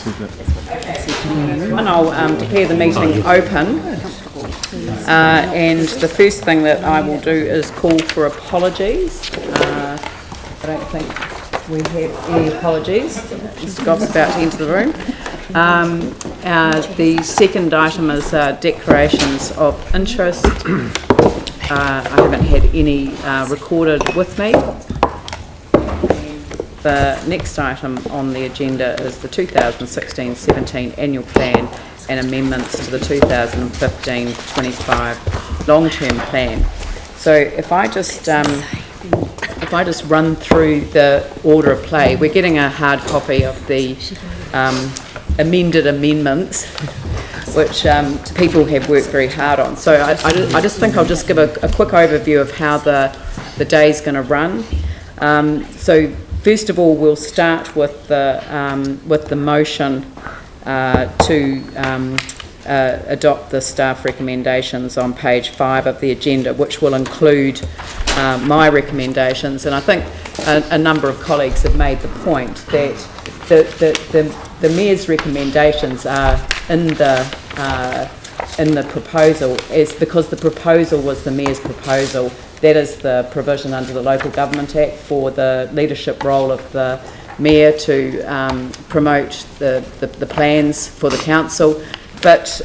And I'll declare the meeting open. And the first thing that I will do is call for apologies. I don't think we have any apologies. Mr. Goff's about to enter the room. The second item is declarations of interest. I haven't had any recorded with me. The next item on the agenda is the 2016-17 annual plan and amendments to the 2015-25 long-term plan. So if I just run through the order of play, we're getting a hard copy of the amended amendments, which people have worked very hard on. So I just think I'll just give a quick overview of how the day's going to run. So first of all, we'll start with the motion to adopt the staff recommendations on page 5 of the agenda, which will include my recommendations. And I think a number of colleagues have made the point that the Mayor's recommendations are in the proposal, is because the proposal was the Mayor's proposal. That is the provision under the Local Government Act for the leadership role of the Mayor to promote the plans for the council. But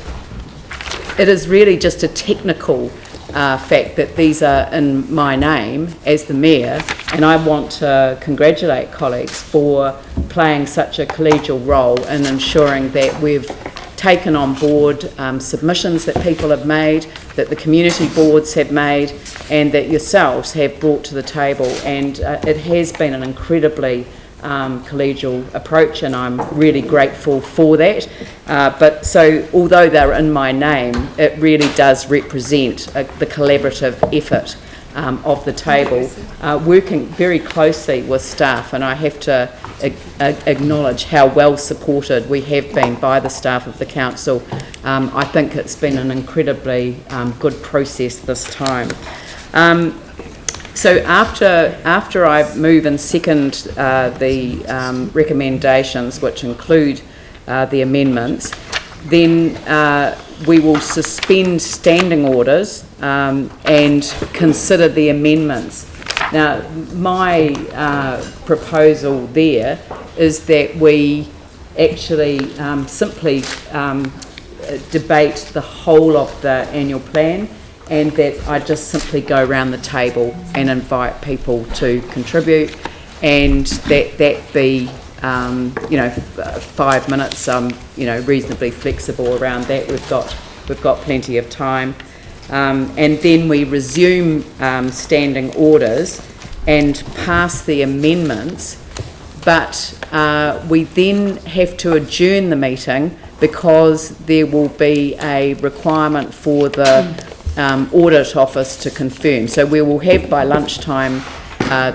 it is really just a technical fact that these are in my name as the Mayor, and I want to congratulate colleagues for playing such a collegial role in ensuring that we've taken on board submissions that people have made, that the community boards have made, and that yourselves have brought to the table. And it has been an incredibly collegial approach, and I'm really grateful for that. But so, although they're in my name, it really does represent the collaborative effort of the table, working very closely with staff, and I have to acknowledge how well supported we have been by the staff of the council. I think it's been an incredibly good process this time. So after I move and second the recommendations, which include the amendments, then we will suspend standing orders and consider the amendments. Now, my proposal there is that we actually simply debate the whole of the annual plan, and that I just simply go around the table and invite people to contribute, and that be 5 minutes. Reasonably flexible around that. We've got plenty of time, and then we resume standing orders and pass the amendments. But we then have to adjourn the meeting because there will be a requirement for the audit office to confirm. So we will have by lunchtime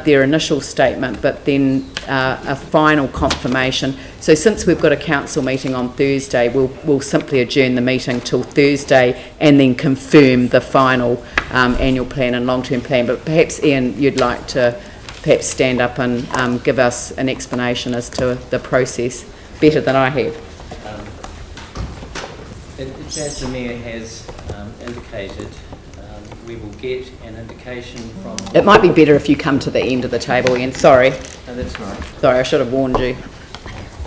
their initial statement, but then a final confirmation. So since we've got a council meeting on Thursday, we'll simply adjourn the meeting till Thursday and then confirm the final annual plan and long-term plan. But perhaps, Ian, you'd like to perhaps stand up and give us an explanation as to the process better than I have. As the Mayor has indicated, we will get an indication from... It might be better if you come to the end of the table, Ian. Sorry. No, that's right. Sorry, I should have warned you.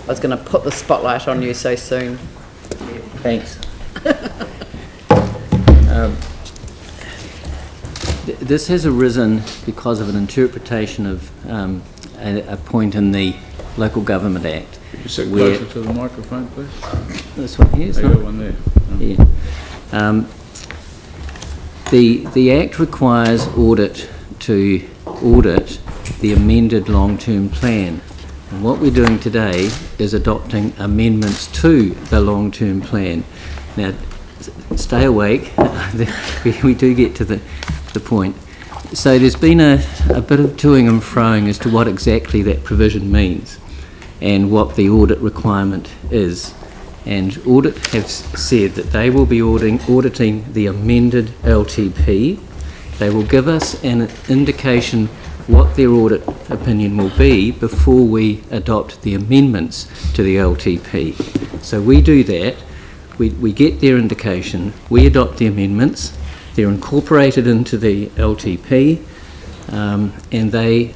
I was going to put the spotlight on you so soon. Thanks. This has arisen because of an interpretation of a point in the Local Government Act. Could you sit closer to the microphone, please? This one here? I got one there. Yeah. The Act requires to audit the amended long-term plan. And what we're doing today is adopting amendments to the long-term plan. Now, stay awake. We do get to the point. So there's been a bit of toing and froing as to what exactly that provision means and what the audit requirement is. And audit have said that they will be auditing the amended LTP. They will give us an indication what their audit opinion will be before we adopt the amendments to the LTP. So we do that, we get their indication, we adopt the amendments, they're incorporated into the LTP, and they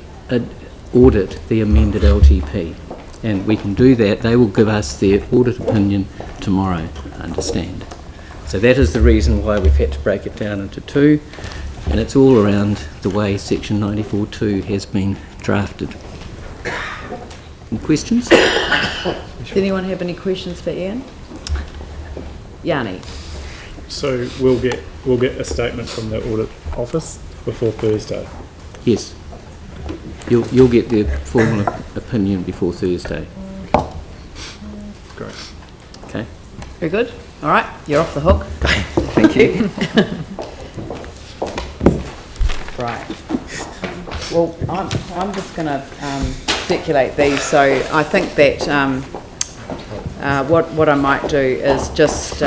audit the amended LTP. And we can do that. They will give us their audit opinion tomorrow, I understand. So that is the reason why we've had to break it down into two, and it's all around the way section 94.2 has been drafted. Any questions? Does anyone have any questions for Ian? Yanni? So we'll get a statement from the audit office before Thursday. Yes. You'll get their formal opinion before Thursday. Great. Okay. Very good. All right, you're off the hook. Thank you. Right. Well, I'm just going to circulate these. So I think that what I might do is just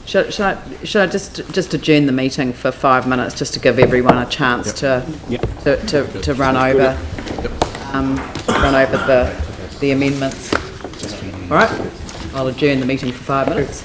should I just adjourn the meeting for 5 minutes just to give everyone a chance to run over the amendments. All right. I'll adjourn the meeting for 5 minutes.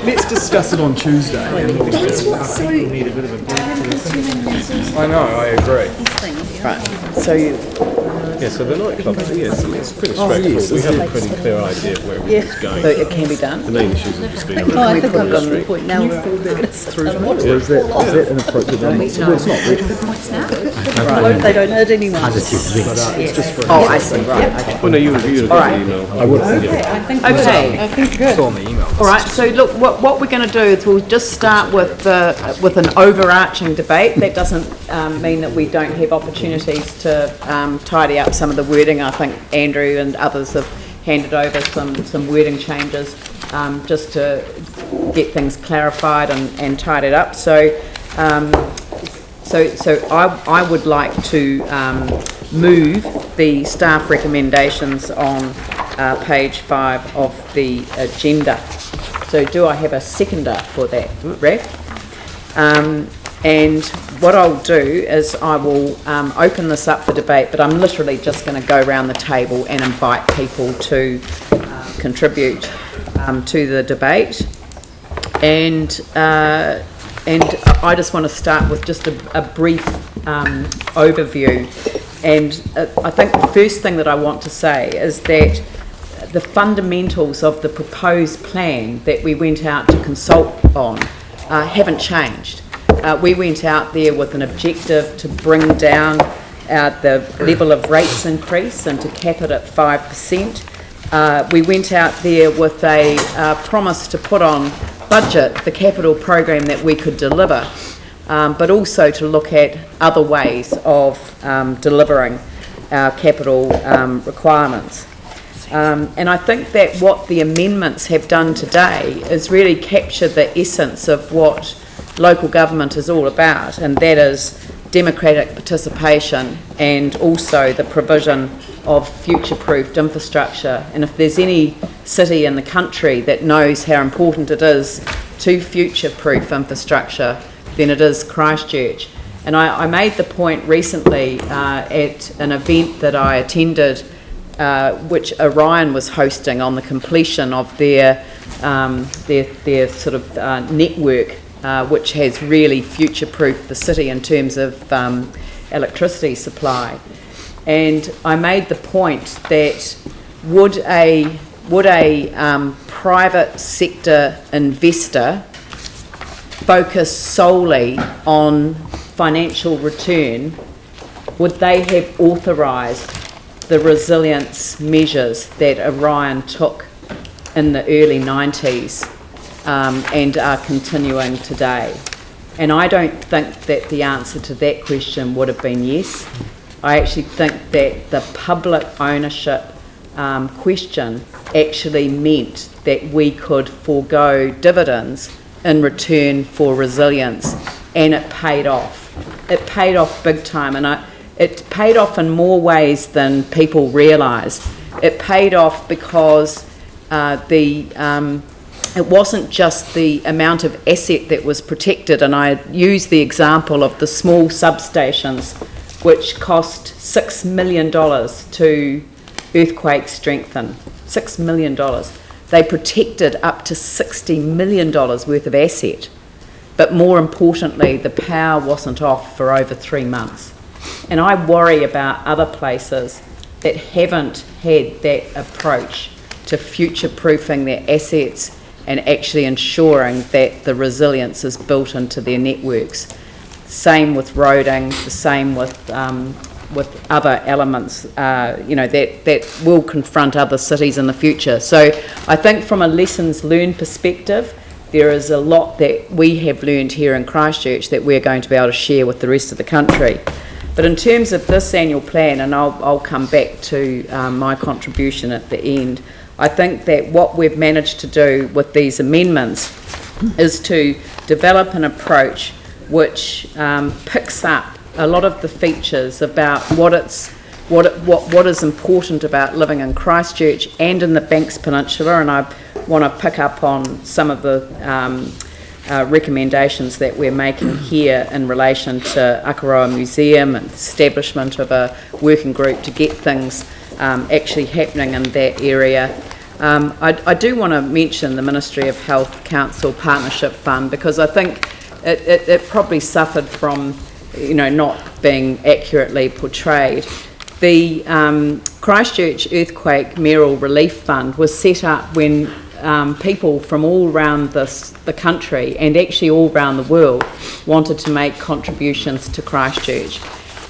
Let's discuss it on Tuesday. That's what's so. I know, I agree. Right, so you, Yeah, so the nightclub, yes, I mean, it's pretty straightforward. We have a pretty clear idea of where everything's so going. it can be done. The main issues have just been around. Oh, I think I've got Street. the point now. Is that an appropriate number? Well, it's not really. They don't hurt anyone. Oh, I see, right, okay. Well, no, you reviewed the Alright. email. I would. Okay, I think good. Saw on the email. all right, so look, what we're going to do is we'll just start with an overarching debate. That doesn't mean that we don't have opportunities to tidy up some of the wording. I think Andrew and others have handed over some wording changes just to get things clarified and tidied up. So I would like to move the staff recommendations on page 5 of the agenda. So do I have a seconder for that, Raf? And what I'll do is I will open this up for debate, but I'm literally just going to go around the table and invite people to contribute to the debate. And I just want to start with just a brief overview. And I think the first thing that I want to say is that the fundamentals of the proposed plan that we went out to consult on haven't changed. We went out there with an objective to bring down the level of rates increase and to cap it at 5%. We went out there with a promise to put on budget the capital program that we could deliver, but also to look at other ways of delivering our capital requirements. And I think that what the amendments have done today is really capture the essence of what local government is all about, and that is democratic participation and also the provision of future-proofed infrastructure. And if there's any city in the country that knows how important it is to future-proof infrastructure, then it is Christchurch. And I made the point recently at an event that I attended, which Orion was hosting on the completion of their sort of network, which has really future-proofed the city in terms of electricity supply. And I made the point that would a private sector investor focus solely on financial return, would they have authorised the resilience measures that Orion took in the early 90s and are continuing today? And I don't think that the answer to that question would have been yes. I actually think that the public ownership question actually meant that we could forego dividends in return for resilience, and it paid off. It paid off big time, and it paid off in more ways than people realised. It paid off because it wasn't just the amount of asset that was protected, and I used the example of the small substations which cost $6 million to earthquake strengthen. $6 million. They protected up to $60 million worth of asset. But more importantly, the power wasn't off for over 3 months. And I worry about other places that haven't had that approach to future-proofing their assets and actually ensuring that the resilience is built into their networks. Same with roading, the same with other elements, that will confront other cities in the future. So I think from a lessons learned perspective, there is a lot that we have learned here in Christchurch that we're going to be able to share with the rest of the country. But in terms of this annual plan, and I'll come back to my contribution at the end, I think that what we've managed to do with these amendments is to develop an approach which picks up a lot of the features about what is important about living in Christchurch and in the Banks Peninsula, and I want to pick up on some of the recommendations that we're making here in relation to Akaroa Museum and the establishment of a working group to get things actually happening in that area. I do want to mention the Ministry of Health Council Partnership Fund, because I think it probably suffered from, not being accurately portrayed. The Christchurch Earthquake Mayoral Relief Fund was set up when people from all around the country and actually all around the world wanted to make contributions to Christchurch.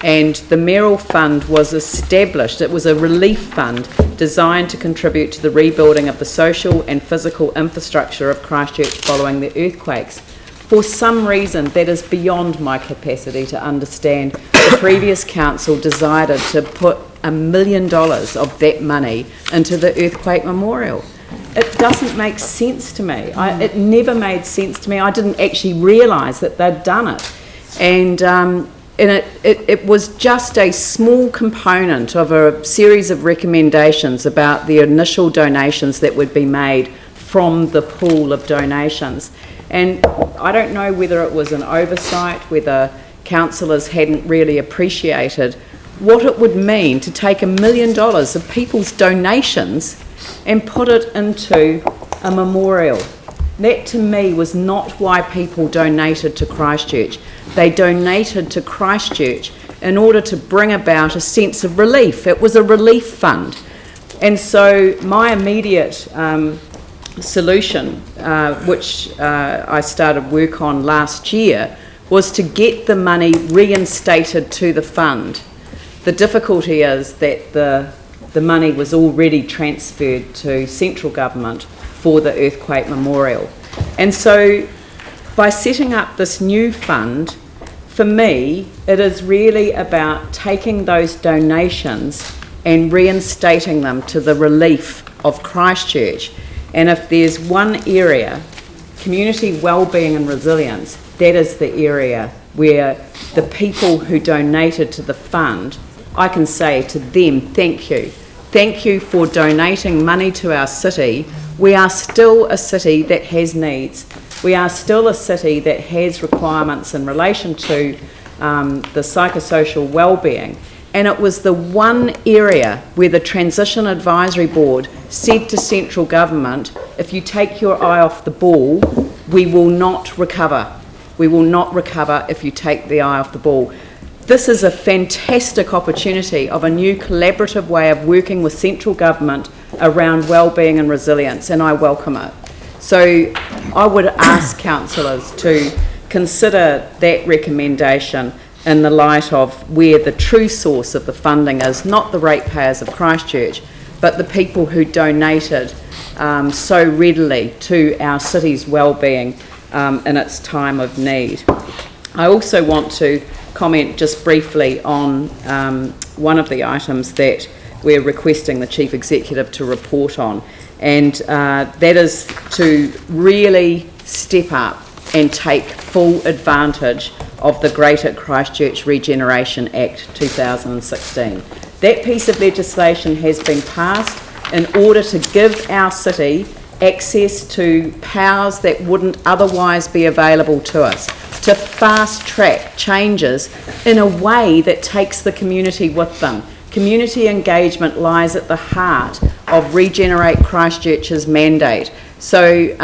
And the Mayoral Fund was established. It was a relief fund designed to contribute to the rebuilding of the social and physical infrastructure of Christchurch following the earthquakes. For some reason that is beyond my capacity to understand, the previous council decided to put $1 million of that money into the earthquake memorial. It doesn't make sense to me. It never made sense to me. I didn't actually realise that they'd done it. And it was just a small component of a series of recommendations about the initial donations that would be made from the pool of donations. And I don't know whether it was an oversight, whether councillors hadn't really appreciated what it would mean to take $1 million of people's donations and put it into a memorial. That to me was not why people donated to Christchurch. They donated to Christchurch in order to bring about a sense of relief. It was a relief fund. And so my immediate solution, which I started work on last year, was to get the money reinstated to the fund. The difficulty is that the money was already transferred to central government for the earthquake memorial. And so by setting up this new fund, for me, it is really about taking those donations and reinstating them to the relief of Christchurch. And if there's one area, community wellbeing and resilience, that is the area where the people who donated to the fund, I can say to them, thank you. Thank you for donating money to our city. We are still a city that has needs. We are still a city that has requirements in relation to the psychosocial wellbeing. And it was the one area where the Transition Advisory Board said to central government, if you take your eye off the ball, we will not recover. We will not recover if you take the eye off the ball. This is a fantastic opportunity of a new collaborative way of working with central government around wellbeing and resilience, and I welcome it. So I would ask councillors to consider that recommendation in the light of where the true source of the funding is, not the ratepayers of Christchurch, but the people who donated so readily to our city's wellbeing in its time of need. I also want to comment just briefly on one of the items that we're requesting the Chief Executive to report on, and that is to really step up and take full advantage of the Greater Christchurch Regeneration Act 2016. That piece of legislation has been passed in order to give our city access to powers that wouldn't otherwise be available to us, to fast track changes in a way that takes the community with them. Community engagement lies at the heart of Regenerate Christchurch's mandate. So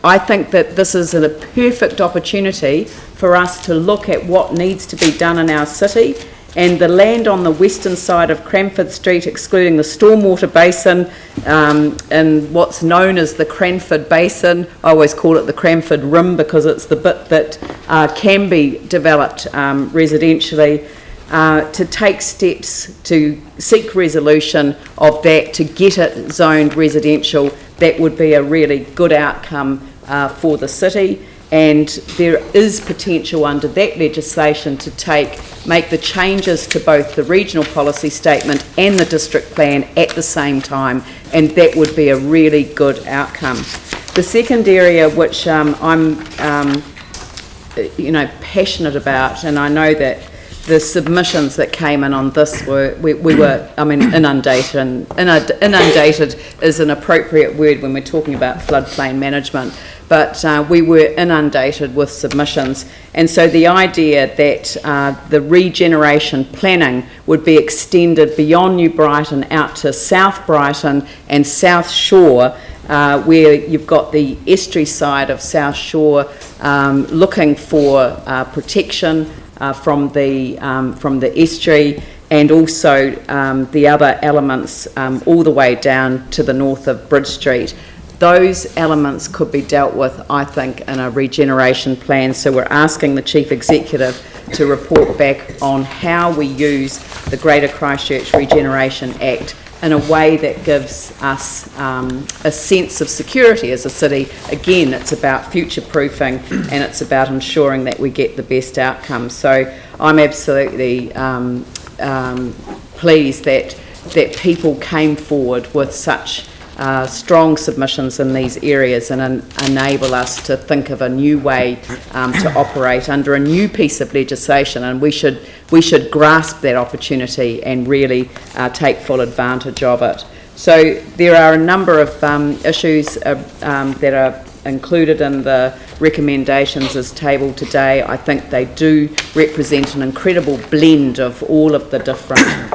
I think that this is a perfect opportunity for us to look at what needs to be done in our city, and the land on the western side of Cranford Street, excluding the stormwater basin and what's known as the Cranford Basin. I always call it the Cranford Rim because it's the bit that can be developed residentially, to take steps to seek resolution of that, to get it zoned residential. That would be a really good outcome for the city. And there is potential under that legislation to make the changes to both the regional policy statement and the district plan at the same time, and that would be a really good outcome. The second area which I'm passionate about, and I know that the submissions that came in on this were inundated, and inundated is an appropriate word when we're talking about floodplain management. but we were inundated with submissions. And so the idea that the regeneration planning would be extended beyond New Brighton out to South Brighton and South Shore, where you've got the estuary side of South Shore looking for protection from the estuary, and also the other elements all the way down to the north of Bridge Street. Those elements could be dealt with, I think, in a regeneration plan. So we're asking the Chief Executive to report back on how we use the Greater Christchurch Regeneration Act in a way that gives us a sense of security as a city. Again, it's about future-proofing, and it's about ensuring that we get the best outcome. So I'm absolutely pleased that people came forward with such strong submissions in these areas and enable us to think of a new way to operate under a new piece of legislation, and we should grasp that opportunity and really take full advantage of it. So there are a number of issues that are included in the recommendations as tabled today. I think they do represent an incredible blend of all of the different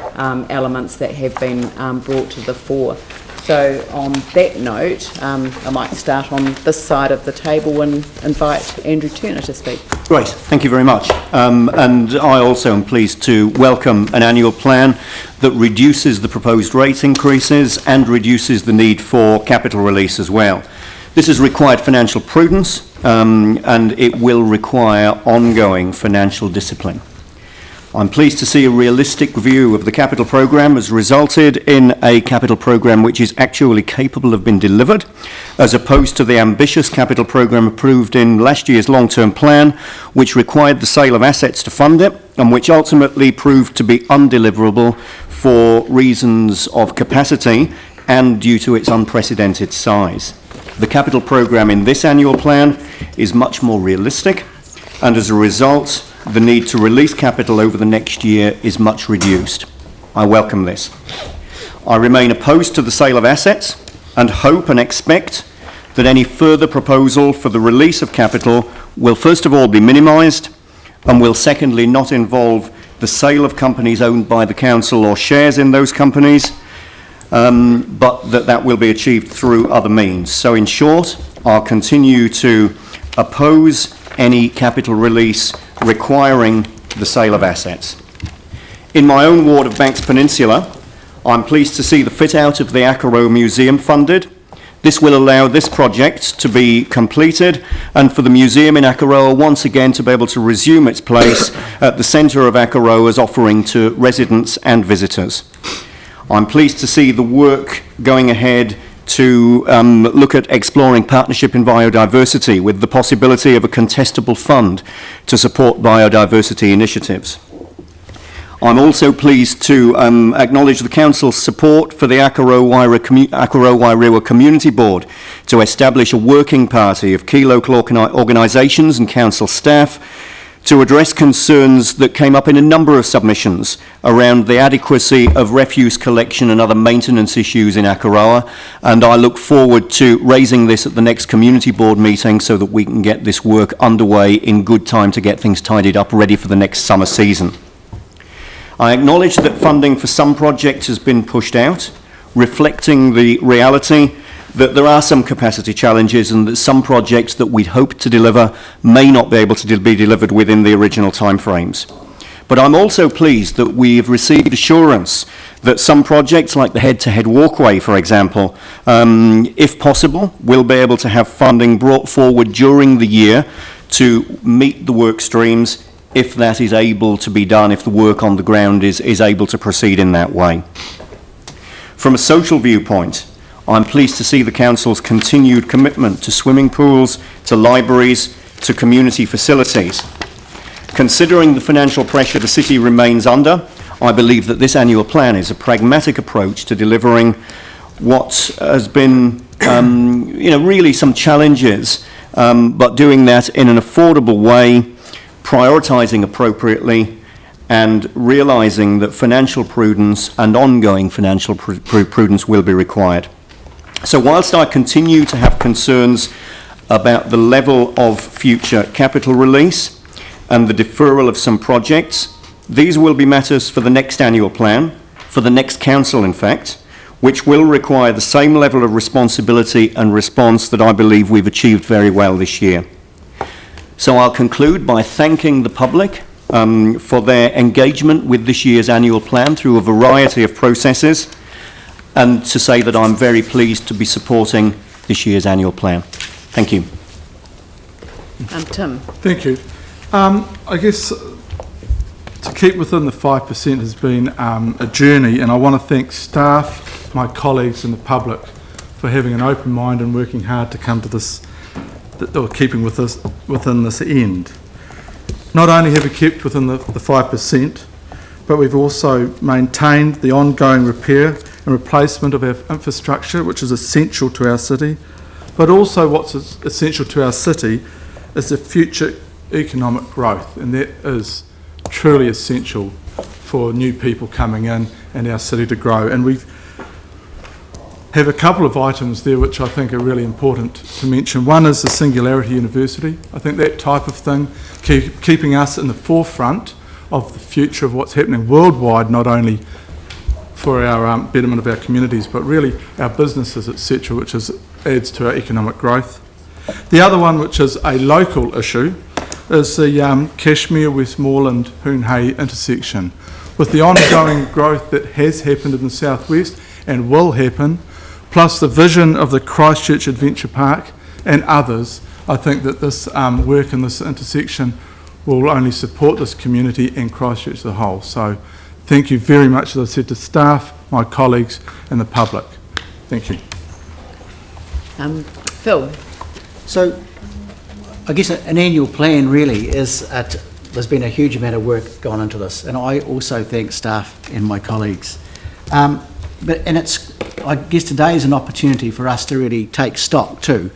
elements that have been brought to the fore. So on that note, I might start on this side of the table and invite Andrew Turner to speak. Great, thank you very much. And I also am pleased to welcome an annual plan that reduces the proposed rate increases and reduces the need for capital release as well. This has required financial prudence, and it will require ongoing financial discipline. I'm pleased to see a realistic view of the capital programme has resulted in a capital programme which is actually capable of being delivered, as opposed to the ambitious capital programme approved in last year's long-term plan, which required the sale of assets to fund it, and which ultimately proved to be undeliverable for reasons of capacity and due to its unprecedented size. The capital programme in this annual plan is much more realistic, and as a result, the need to release capital over the next year is much reduced. I welcome this. I remain opposed to the sale of assets and hope and expect that any further proposal for the release of capital will first of all be minimised, and will secondly not involve the sale of companies owned by the council or shares in those companies, but that will be achieved through other means. So in short, I'll continue to oppose any capital release requiring the sale of assets. In my own ward of Banks Peninsula, I'm pleased to see the fit-out of the Akaroa Museum funded. This will allow this project to be completed and for the museum in Akaroa once again to be able to resume its place at the centre of Akaroa's offering to residents and visitors. I'm pleased to see the work going ahead to look at exploring partnership in biodiversity with the possibility of a contestable fund to support biodiversity initiatives. I'm also pleased to acknowledge the Council's support for the Akaroa-Wairewa Community Board to establish a working party of key local organisations and Council staff to address concerns that came up in a number of submissions around the adequacy of refuse collection and other maintenance issues in Akaroa, and I look forward to raising this at the next community board meeting so that we can get this work underway in good time to get things tidied up ready for the next summer season. I acknowledge that funding for some projects has been pushed out, reflecting the reality that there are some capacity challenges and that some projects that we'd hoped to deliver may not be able to be delivered within the original timeframes. But I'm also pleased that we've received assurance that some projects like the head-to-head walkway, for example, if possible, will be able to have funding brought forward during the year to meet the work streams if that is able to be done, if the work on the ground is able to proceed in that way. From a social viewpoint, I'm pleased to see the Council's continued commitment to swimming pools, to libraries, to community facilities. Considering the financial pressure the city remains under, I believe that this annual plan is a pragmatic approach to delivering what has been, really some challenges, but doing that in an affordable way, prioritising appropriately, and realising that financial prudence and ongoing financial prudence will be required. So whilst I continue to have concerns about the level of future capital release and the deferral of some projects. These will be matters for the next annual plan, for the next council in fact, which will require the same level of responsibility and response that I believe we've achieved very well this year. So I'll conclude by thanking the public for their engagement with this year's annual plan through a variety of processes, and to say that I'm very pleased to be supporting this year's annual plan. Thank you. Tim. Thank you. I guess to keep within the 5% has been a journey, and I want to thank staff, my colleagues and the public for having an open mind and working hard to come to this, or keeping with this, within this end. Not only have we kept within the 5%, but we've also maintained the ongoing repair and replacement of our infrastructure, which is essential to our city. But also what's essential to our city is the future economic growth, and that is truly essential for new people coming in and our city to grow. And we have a couple of items there which I think are really important to mention. One is the Singularity University. I think that type of thing, keeping us in the forefront of the future of what's happening worldwide, not only for our betterment of our communities, but really our businesses, etc., which adds to our economic growth. The other one, which is a local issue, is the Cashmere Westmoreland Hoonhay intersection. With the ongoing growth that has happened in the southwest and will happen, plus the vision of the Christchurch Adventure Park and others, I think that this work in this intersection will only support this community and Christchurch as a whole. So thank you very much, as I said, to staff, my colleagues and the public. Thank you. Phil. So I guess an annual plan really is, there's been a huge amount of work gone into this, and I also thank staff and my colleagues. And it's, I guess today is an opportunity for us to really take stock too,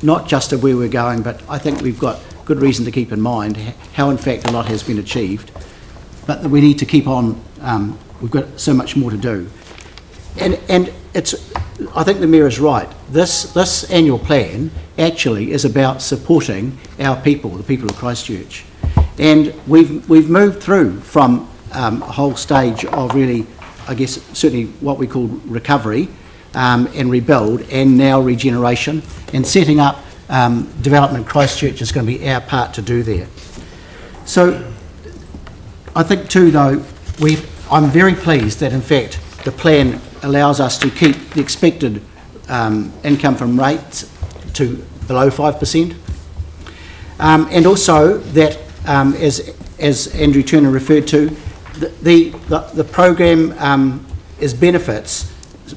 not just of where we're going, but I think we've got good reason to keep in mind how in fact a lot has been achieved, but that we need to keep on, we've got so much more to do. And it's, I think the Mayor is right. This annual plan actually is about supporting our people, the people of Christchurch. And we've moved through from a whole stage of really, I guess, certainly what we call recovery and rebuild, and now regeneration, and setting up development. Christchurch is going to be our part to do there. So I think too, though, I'm very pleased that in fact the plan allows us to keep the expected income from rates to below 5%, and also that as Andrew Turner referred to, the program is benefits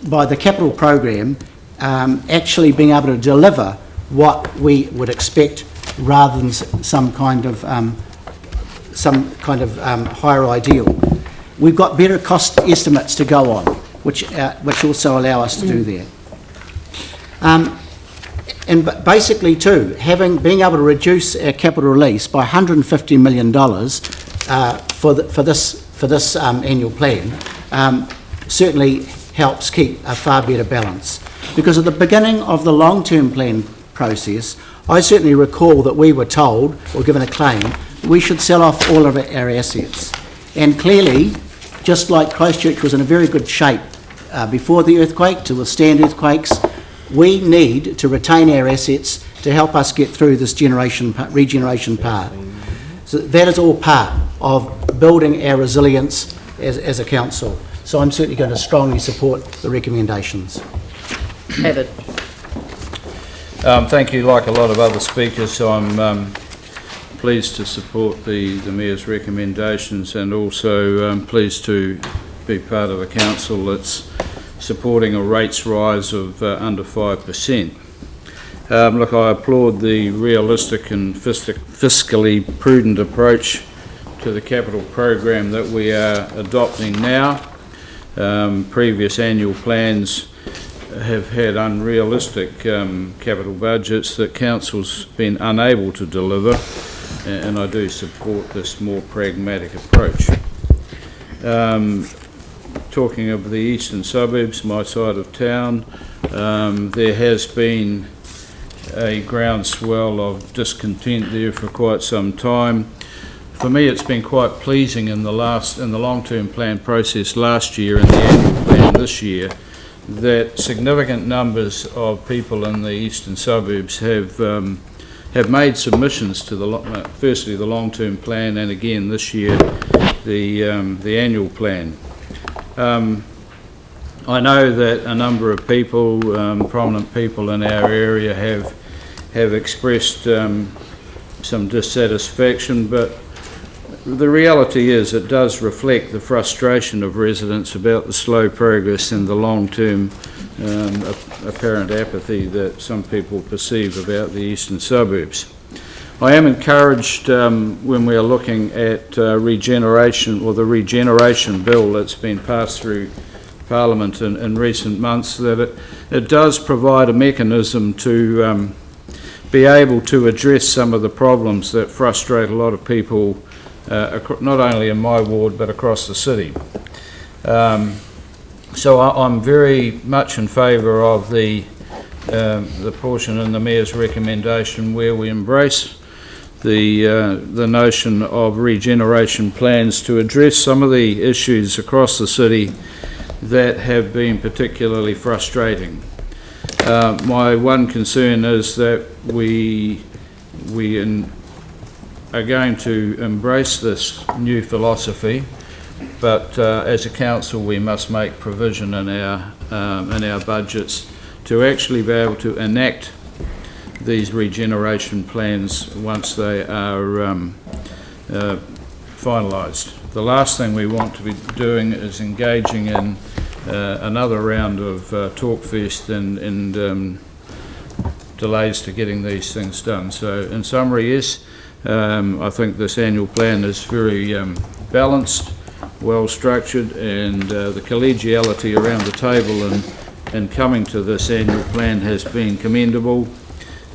by the capital program actually being able to deliver what we would expect, rather than some kind of higher ideal. We've got better cost estimates to go on, which also allow us to do that. And basically too, being able to reduce our capital release by $150 million for this annual plan certainly helps keep a far better balance. Because at the beginning of the long-term plan process, I certainly recall that we were told, or given a claim, we should sell off all of our assets. And clearly, just like Christchurch was in a very good shape before the earthquake to withstand earthquakes, we need to retain our assets to help us get through this regeneration part. So that is all part of building our resilience as a council. So I'm certainly going to strongly support the recommendations. David. Thank you. Like a lot of other speakers, I'm pleased to support the Mayor's recommendations, and also pleased to be part of a council that's supporting a rates rise of under 5%. Look, I applaud the realistic and fiscally prudent approach to the capital program that we are adopting now. Previous annual plans have had unrealistic capital budgets that council's been unable to deliver, and I do support this more pragmatic approach. Talking of the eastern suburbs, my side of town, there has been a groundswell of discontent there for quite some time. For me, it's been quite pleasing in the long-term plan process last year and the annual plan this year that significant numbers of people in the eastern suburbs have made submissions to firstly the long-term plan, and again this year the annual plan. I know that a number of people, prominent people in our area, have expressed some dissatisfaction, but the reality is it does reflect the frustration of residents about the slow progress and the long-term apparent apathy that some people perceive about the eastern suburbs. I am encouraged when we are looking at regeneration, or the regeneration bill that's been passed through Parliament in recent months, that it does provide a mechanism to be able to address some of the problems that frustrate a lot of people, not only in my ward but across the city. So I'm very much in favour of the portion in the Mayor's recommendation where we embrace the notion of regeneration plans to address some of the issues across the city that have been particularly frustrating. My one concern is that we are going to embrace this new philosophy, but as a council we must make provision in our budgets to actually be able to enact these regeneration plans once they are finalised. The last thing we want to be doing is engaging in another round of talkfest and delays to getting these things done. So in summary, yes, I think this annual plan is very balanced, well structured, and the collegiality around the table and coming to this annual plan has been commendable,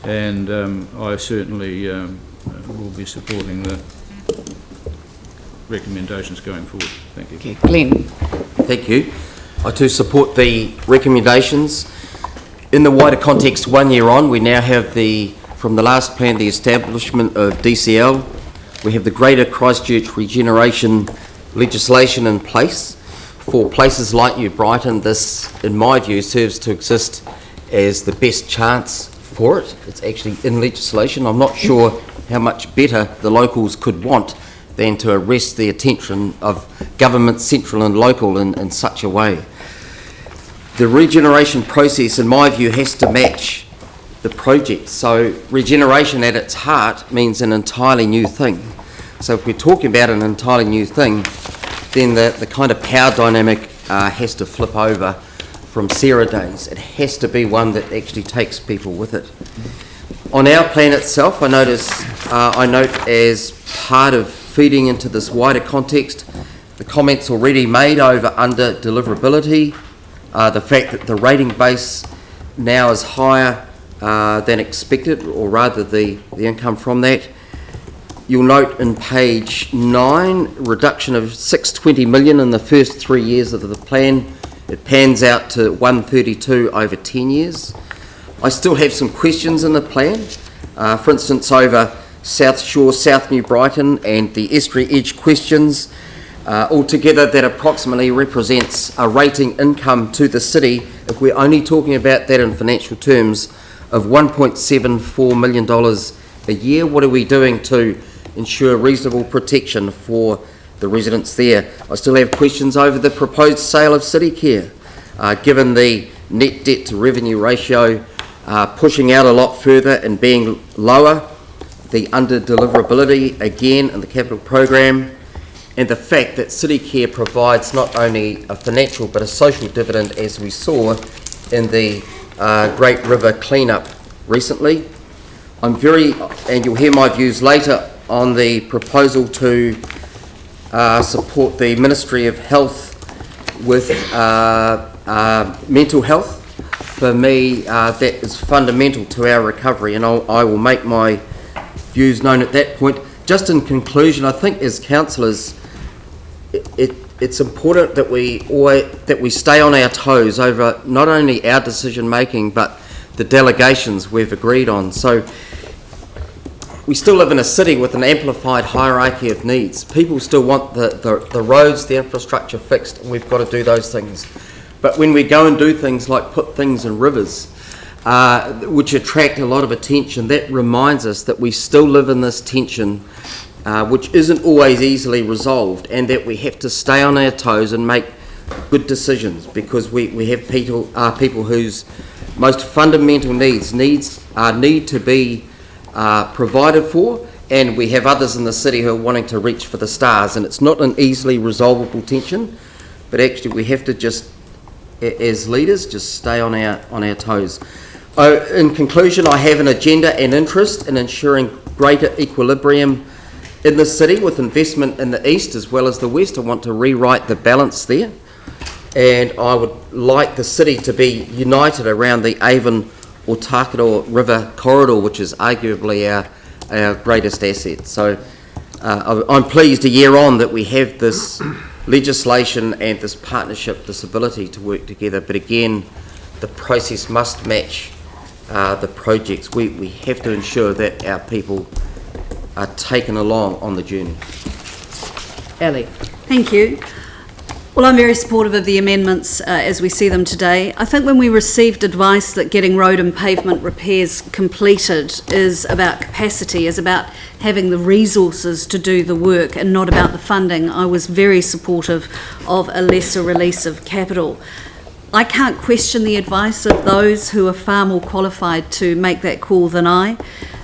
and I certainly will be supporting the recommendations going forward. Thank you. Okay, Glenn. Thank you. I too support the recommendations. In the wider context, 1 year on, we now have from the last plan, the establishment of DCL. We have the Greater Christchurch regeneration legislation in place. For places like New Brighton, this, in my view, serves to exist as the best chance for it. It's actually in legislation. I'm not sure how much better the locals could want than to arrest the attention of government, central and local, in such a way. The regeneration process, in my view, has to match the project. So regeneration at its heart means an entirely new thing. So if we're talking about an entirely new thing, then the kind of power dynamic has to flip over from Sarah days. It has to be one that actually takes people with it. On our plan itself, I note as part of feeding into this wider context, the comments already made over under deliverability, the fact that the rating base now is higher than expected, or rather the income from that. You'll note in page 9, reduction of 620 million in the first 3 years of the plan. It pans out to 132 over 10 years. I still have some questions in the plan. For instance, over South Shore, South New Brighton and the Estuary Edge questions. Altogether, that approximately represents a rating income to the city, if we're only talking about that in financial terms, of $1.74 million a year. What are we doing to ensure reasonable protection for the residents there? I still have questions over the proposed sale of City Care, given the net debt to revenue ratio pushing out a lot further and being lower, the under deliverability again in the capital program, and the fact that City Care provides not only a financial but a social dividend, as we saw in the Great River clean-up recently. And you'll hear my views later on the proposal to support the Ministry of Health with mental health. For me, that is fundamental to our recovery, and I will make my views known at that point. Just in conclusion, I think as councillors, it's important that we stay on our toes over not only our decision making but the delegations we've agreed on. So we still live in a city with an amplified hierarchy of needs. People still want the roads, the infrastructure fixed, and we've got to do those things. But when we go and do things like put things in rivers, which attract a lot of attention, that reminds us that we still live in this tension, which isn't always easily resolved, and that we have to stay on our toes and make good decisions, because we have people whose most fundamental needs need to be provided for, and we have others in the city who are wanting to reach for the stars, and it's not an easily resolvable tension, but actually we have to just, as leaders, just stay on our toes. In conclusion, I have an agenda and interest in ensuring greater equilibrium in the city with investment in the east as well as the west. I want to rewrite the balance there, and I would like the city to be united around the Avon or Takaro River corridor, which is arguably our greatest asset. So I'm pleased a year on that we have this legislation and this partnership, this ability to work together, but again, the process must match the projects. We have to ensure that our people are taken along on the journey. Ellie. Thank you. Well, I'm very supportive of the amendments as we see them today. I think when we received advice that getting road and pavement repairs completed is about capacity, is about having the resources to do the work and not about the funding, I was very supportive of a lesser release of capital. I can't question the advice of those who are far more qualified to make that call than I.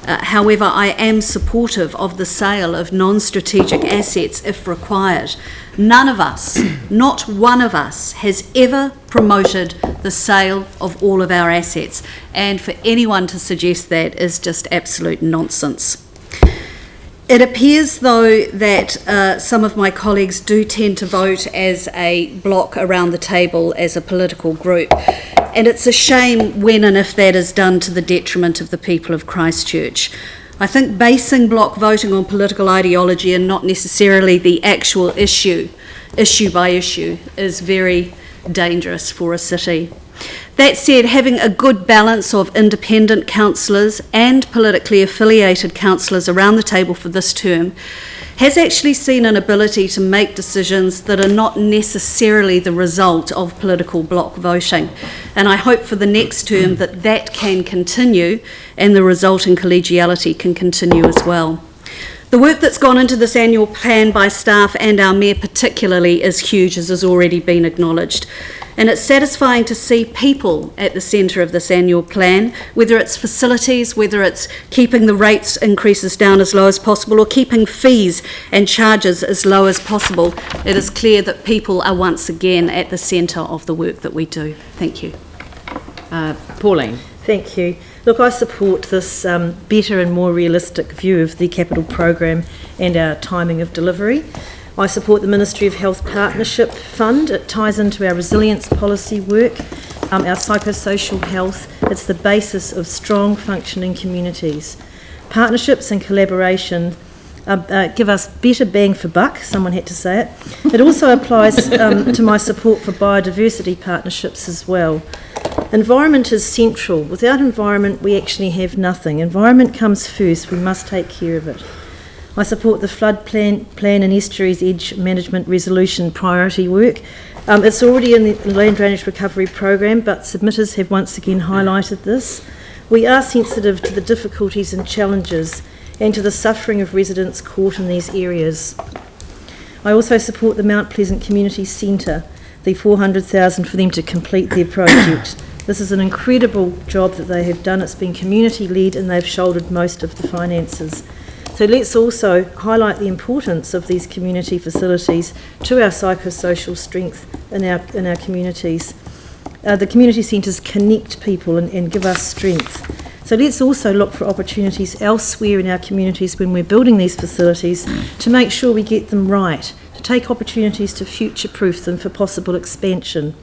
However, I am supportive of the sale of non-strategic assets if required. None of us, not one of us, has ever promoted the sale of all of our assets, and for anyone to suggest that is just absolute nonsense. It appears, though, that some of my colleagues do tend to vote as a block around the table as a political group, and it's a shame when and if that is done to the detriment of the people of Christchurch. I think basing block voting on political ideology and not necessarily the actual issue by issue, is very dangerous for a city. That said, having a good balance of independent councillors and politically affiliated councillors around the table for this term has actually seen an ability to make decisions that are not necessarily the result of political block voting. And I hope for the next term that that can continue and the resulting collegiality can continue as well. The work that's gone into this annual plan by staff and our Mayor particularly is huge, as has already been acknowledged. And it's satisfying to see people at the centre of this annual plan, whether it's facilities, whether it's keeping the rates increases down as low as possible or keeping fees and charges as low as possible. It is clear that people are once again at the centre of the work that we do. Thank you. Pauline. Thank you. Look, I support this better and more realistic view of the capital program and our timing of delivery. I support the Ministry of Health Partnership Fund. It ties into our resilience policy work, our psychosocial health. It's the basis of strong functioning communities. Partnerships and collaboration give us better bang for buck, someone had to say it. It also applies to my support for biodiversity partnerships as well. Environment is central. Without environment, we actually have nothing. Environment comes first. We must take care of it. I support the flood plan and estuaries edge management resolution priority work. It's already in the land drainage recovery program, but submitters have once again highlighted this. We are sensitive to the difficulties and challenges and to the suffering of residents caught in these areas. I also support the Mount Pleasant Community Centre, the $400,000 for them to complete their project. This is an incredible job that they have done. It's been community-led and they've shouldered most of the finances. So let's also highlight the importance of these community facilities to our psychosocial strength in our communities. The community centres connect people and give us strength. So let's also look for opportunities elsewhere in our communities when we're building these facilities to make sure we get them right, to take opportunities to future-proof them for possible expansion.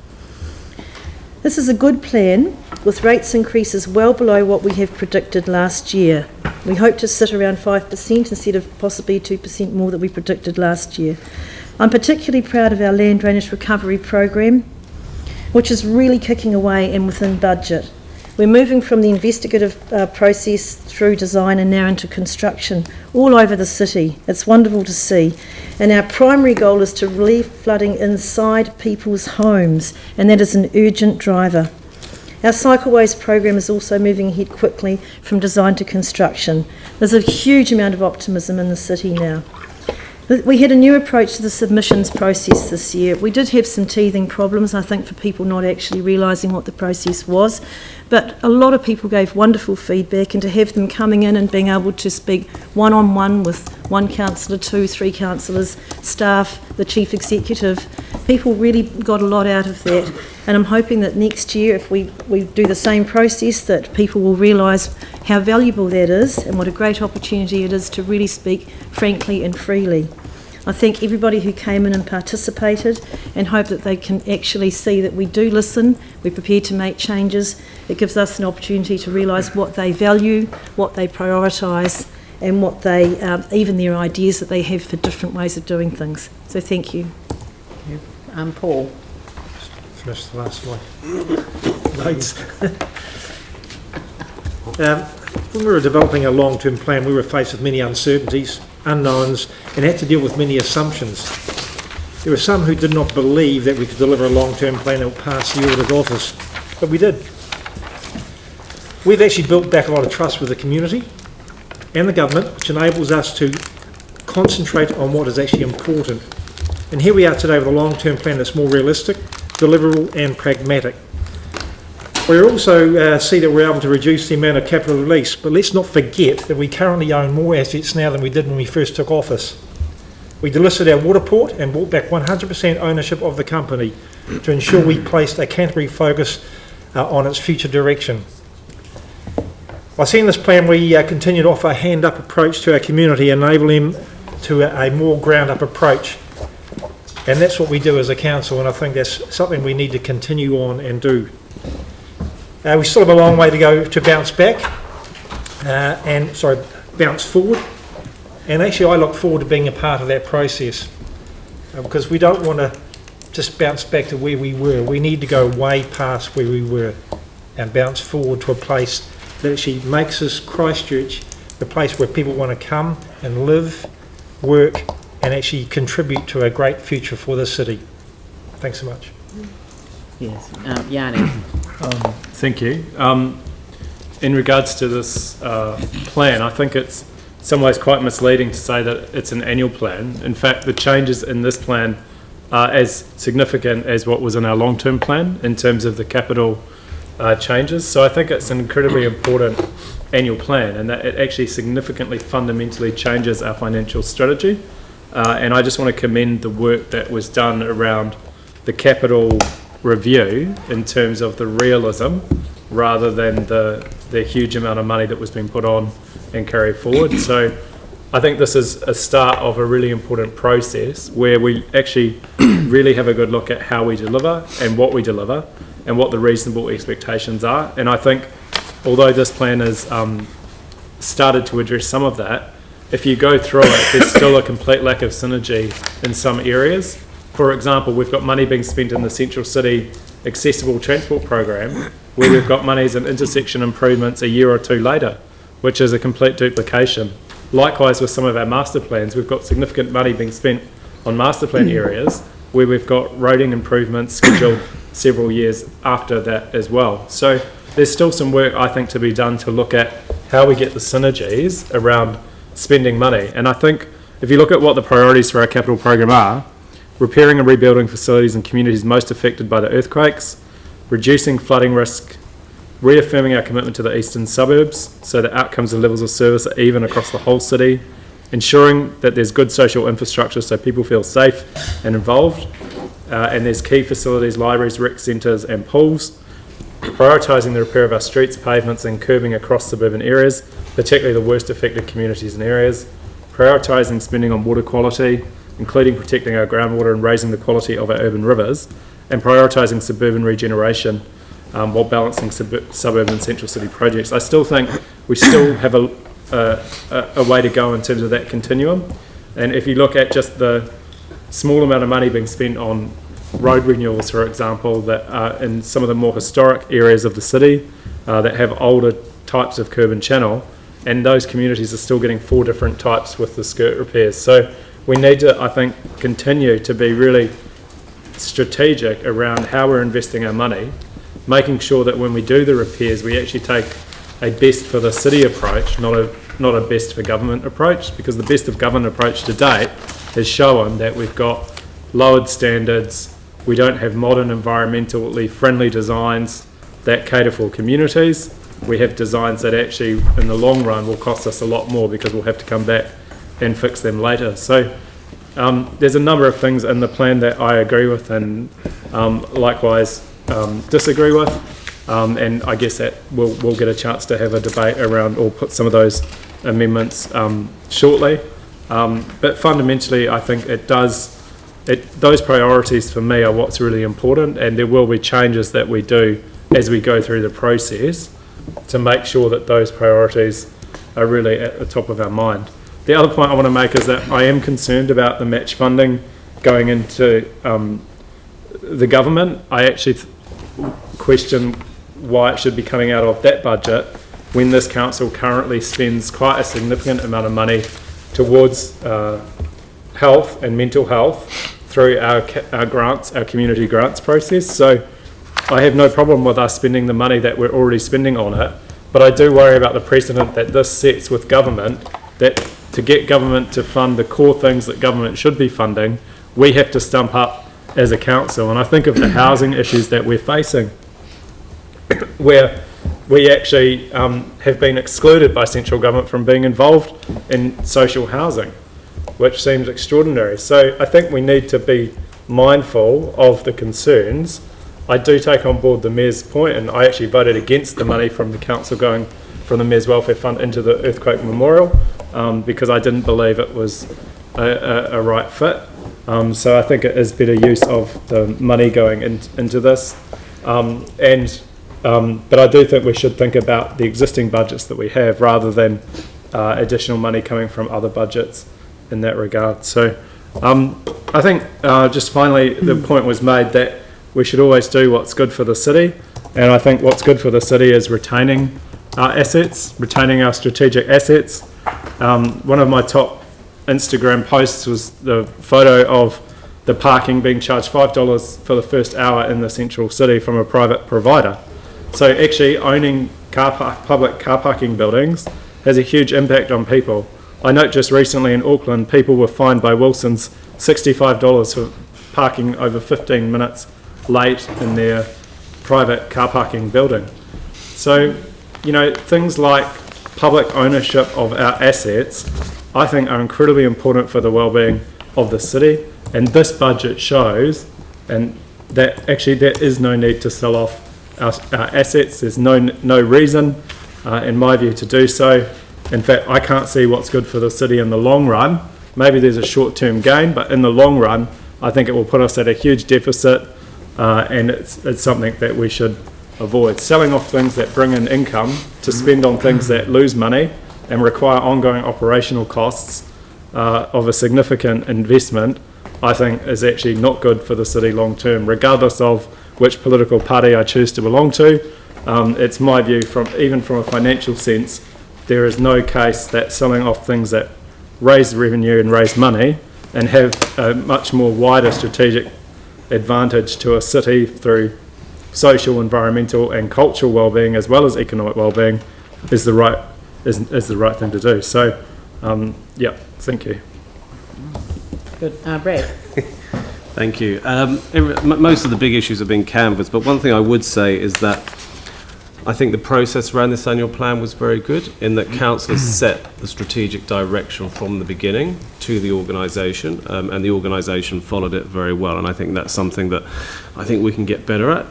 This is a good plan with rates increases well below what we have predicted last year. We hope to sit around 5% instead of possibly 2% more that we predicted last year. I'm particularly proud of our land drainage recovery program, which is really kicking away and within budget. We're moving from the investigative process through design and now into construction all over the city. It's wonderful to see. And our primary goal is to relieve flooding inside people's homes, and that is an urgent driver. Our cycleways program is also moving ahead quickly from design to construction. There's a huge amount of optimism in the city now. We had a new approach to the submissions process this year. We did have some teething problems, I think, for people not actually realising what the process was, but a lot of people gave wonderful feedback, and to have them coming in and being able to speak one-on-one with one councillor, 2, 3 councillors, staff, the chief executive, people really got a lot out of that. And I'm hoping that next year, if we do the same process, that people will realise how valuable that is and what a great opportunity it is to really speak frankly and freely. I thank everybody who came in and participated, and hope that they can actually see that we do listen, we're prepared to make changes. It gives us an opportunity to realise what they value, what they prioritise, and what they, even their ideas that they have for different ways of doing things. So thank you. Paul. Finish the last slide. Notes. When we were developing a long-term plan, we were faced with many uncertainties, unknowns, and had to deal with many assumptions. There were some who did not believe that we could deliver a long-term plan that would pass the audit office, but we did. We've actually built back a lot of trust with the community and the government, which enables us to concentrate on what is actually important. And here we are today with a long-term plan that's more realistic, deliverable and pragmatic. We also see that we're able to reduce the amount of capital release, but let's not forget that we currently own more assets now than we did when we first took office. We delisted our water port and brought back 100% ownership of the company to ensure we placed a Canterbury focus on its future direction. By seeing this plan, we continue to offer a hand-up approach to our community, enable them to a more ground-up approach. And that's what we do as a council, and I think that's something we need to continue on and do. We still have a long way to go to bounce back, bounce forward. And actually I look forward to being a part of that process, because we don't want to just bounce back to where we were. We need to go way past where we were and bounce forward to a place that actually makes us, Christchurch, the place where people want to come and live, work, and actually contribute to a great future for this city. Thanks so much. Yes, Yanni. Thank you. In regards to this plan, I think it's in some ways quite misleading to say that it's an annual plan. In fact, the changes in this plan are as significant as what was in our long-term plan in terms of the capital changes. So I think it's an incredibly important annual plan, and that it actually significantly, fundamentally changes our financial strategy. And I just want to commend the work that was done around the capital review in terms of the realism rather than the huge amount of money that was being put on and carried forward. So I think this is a start of a really important process where we actually really have a good look at how we deliver and what we deliver and what the reasonable expectations are. And I think although this plan has started to address some of that, if you go through it, there's still a complete lack of synergy in some areas. For example, we've got money being spent in the Central City Accessible Transport Program where we've got monies and intersection improvements a year or two later, which is a complete duplication. Likewise with some of our master plans, we've got significant money being spent on master plan areas where we've got roading improvements scheduled several years after that as well. So there's still some work, I think, to be done to look at how we get the synergies around spending money. And I think if you look at what the priorities for our capital program are, repairing and rebuilding facilities in communities most affected by the earthquakes, reducing flooding risk, reaffirming our commitment to the eastern suburbs so that outcomes and levels of service are even across the whole city, ensuring that there's good social infrastructure so people feel safe and involved, and there's key facilities, libraries, rec centres and pools, prioritising the repair of our streets, pavements and curbing across suburban areas, particularly the worst affected communities and areas, prioritising spending on water quality, including protecting our groundwater and raising the quality of our urban rivers, and prioritising suburban regeneration while balancing suburban central city projects. I still think we still have a way to go in terms of that continuum. And if you look at just the small amount of money being spent on road renewals, for example, that are in some of the more historic areas of the city, that have older types of curb and channel, and those communities are still getting 4 different types with the skirt repairs. So we need to, I think, continue to be really strategic around how we're investing our money, making sure that when we do the repairs, we actually take a best for the city approach, not a best for government approach, because the best of government approach to date has shown that we've got lowered standards, we don't have modern environmentally friendly designs that cater for communities. We have designs that actually in the long run will cost us a lot more because we'll have to come back and fix them later. So there's a number of things in the plan that I agree with and likewise disagree with, and I guess that we'll get a chance to have a debate around or put some of those amendments shortly. But fundamentally, I think those priorities for me are what's really important, and there will be changes that we do as we go through the process to make sure that those priorities are really at the top of our mind. The other point I want to make is that I am concerned about the match funding going into the government. I actually question why it should be coming out of that budget when this council currently spends quite a significant amount of money towards health and mental health through our grants, our community grants process. So I have no problem with us spending the money that we're already spending on it, but I do worry about the precedent that this sets with government, that to get government to fund the core things that government should be funding, we have to stump up as a council. And I think of the housing issues that we're facing, where we actually have been excluded by central government from being involved in social housing, which seems extraordinary. So I think we need to be mindful of the concerns. I do take on board the Mayor's point, and I actually voted against the money from the council going from the Mayor's Welfare Fund into the Earthquake Memorial because I didn't believe it was a right fit. So I think it is better use of the money going into this. But I do think we should think about the existing budgets that we have rather than additional money coming from other budgets in that regard. So I think just finally the point was made that we should always do what's good for the city, and I think what's good for the city is retaining our assets, retaining our strategic assets. One of my top Instagram posts was the photo of the parking being charged $5 for the first hour in the central city from a private provider. So actually owning public car parking buildings has a huge impact on people. I note just recently in Auckland, people were fined by Wilson's $65 for parking over 15 minutes late in their private car parking building. So, you know, things like public ownership of our assets, I think are incredibly important for the well-being of the city, and this budget shows and that actually there is no need to sell off our assets. There's no reason, in my view, to do so. In fact, I can't see what's good for the city in the long run. Maybe there's a short-term gain, but in the long run, I think it will put us at a huge deficit, and it's something that we should avoid. Selling off things that bring in income to spend on things that lose money and require ongoing operational costs of a significant investment, I think is actually not good for the city long term, regardless of which political party I choose to belong to. It's my view, even from a financial sense, there is no case that selling off things that raise revenue and raise money and have a much more wider strategic advantage to a city through social, environmental and cultural well-being as well as economic well-being is the right thing to do. So yeah, thank you. Good. Brad. Thank you. Most of the big issues have been canvassed, but one thing I would say is that I think the process around this annual plan was very good in that councillors set the strategic direction from the beginning to the organisation, and the organisation followed it very well, and I think that's something that I think we can get better at.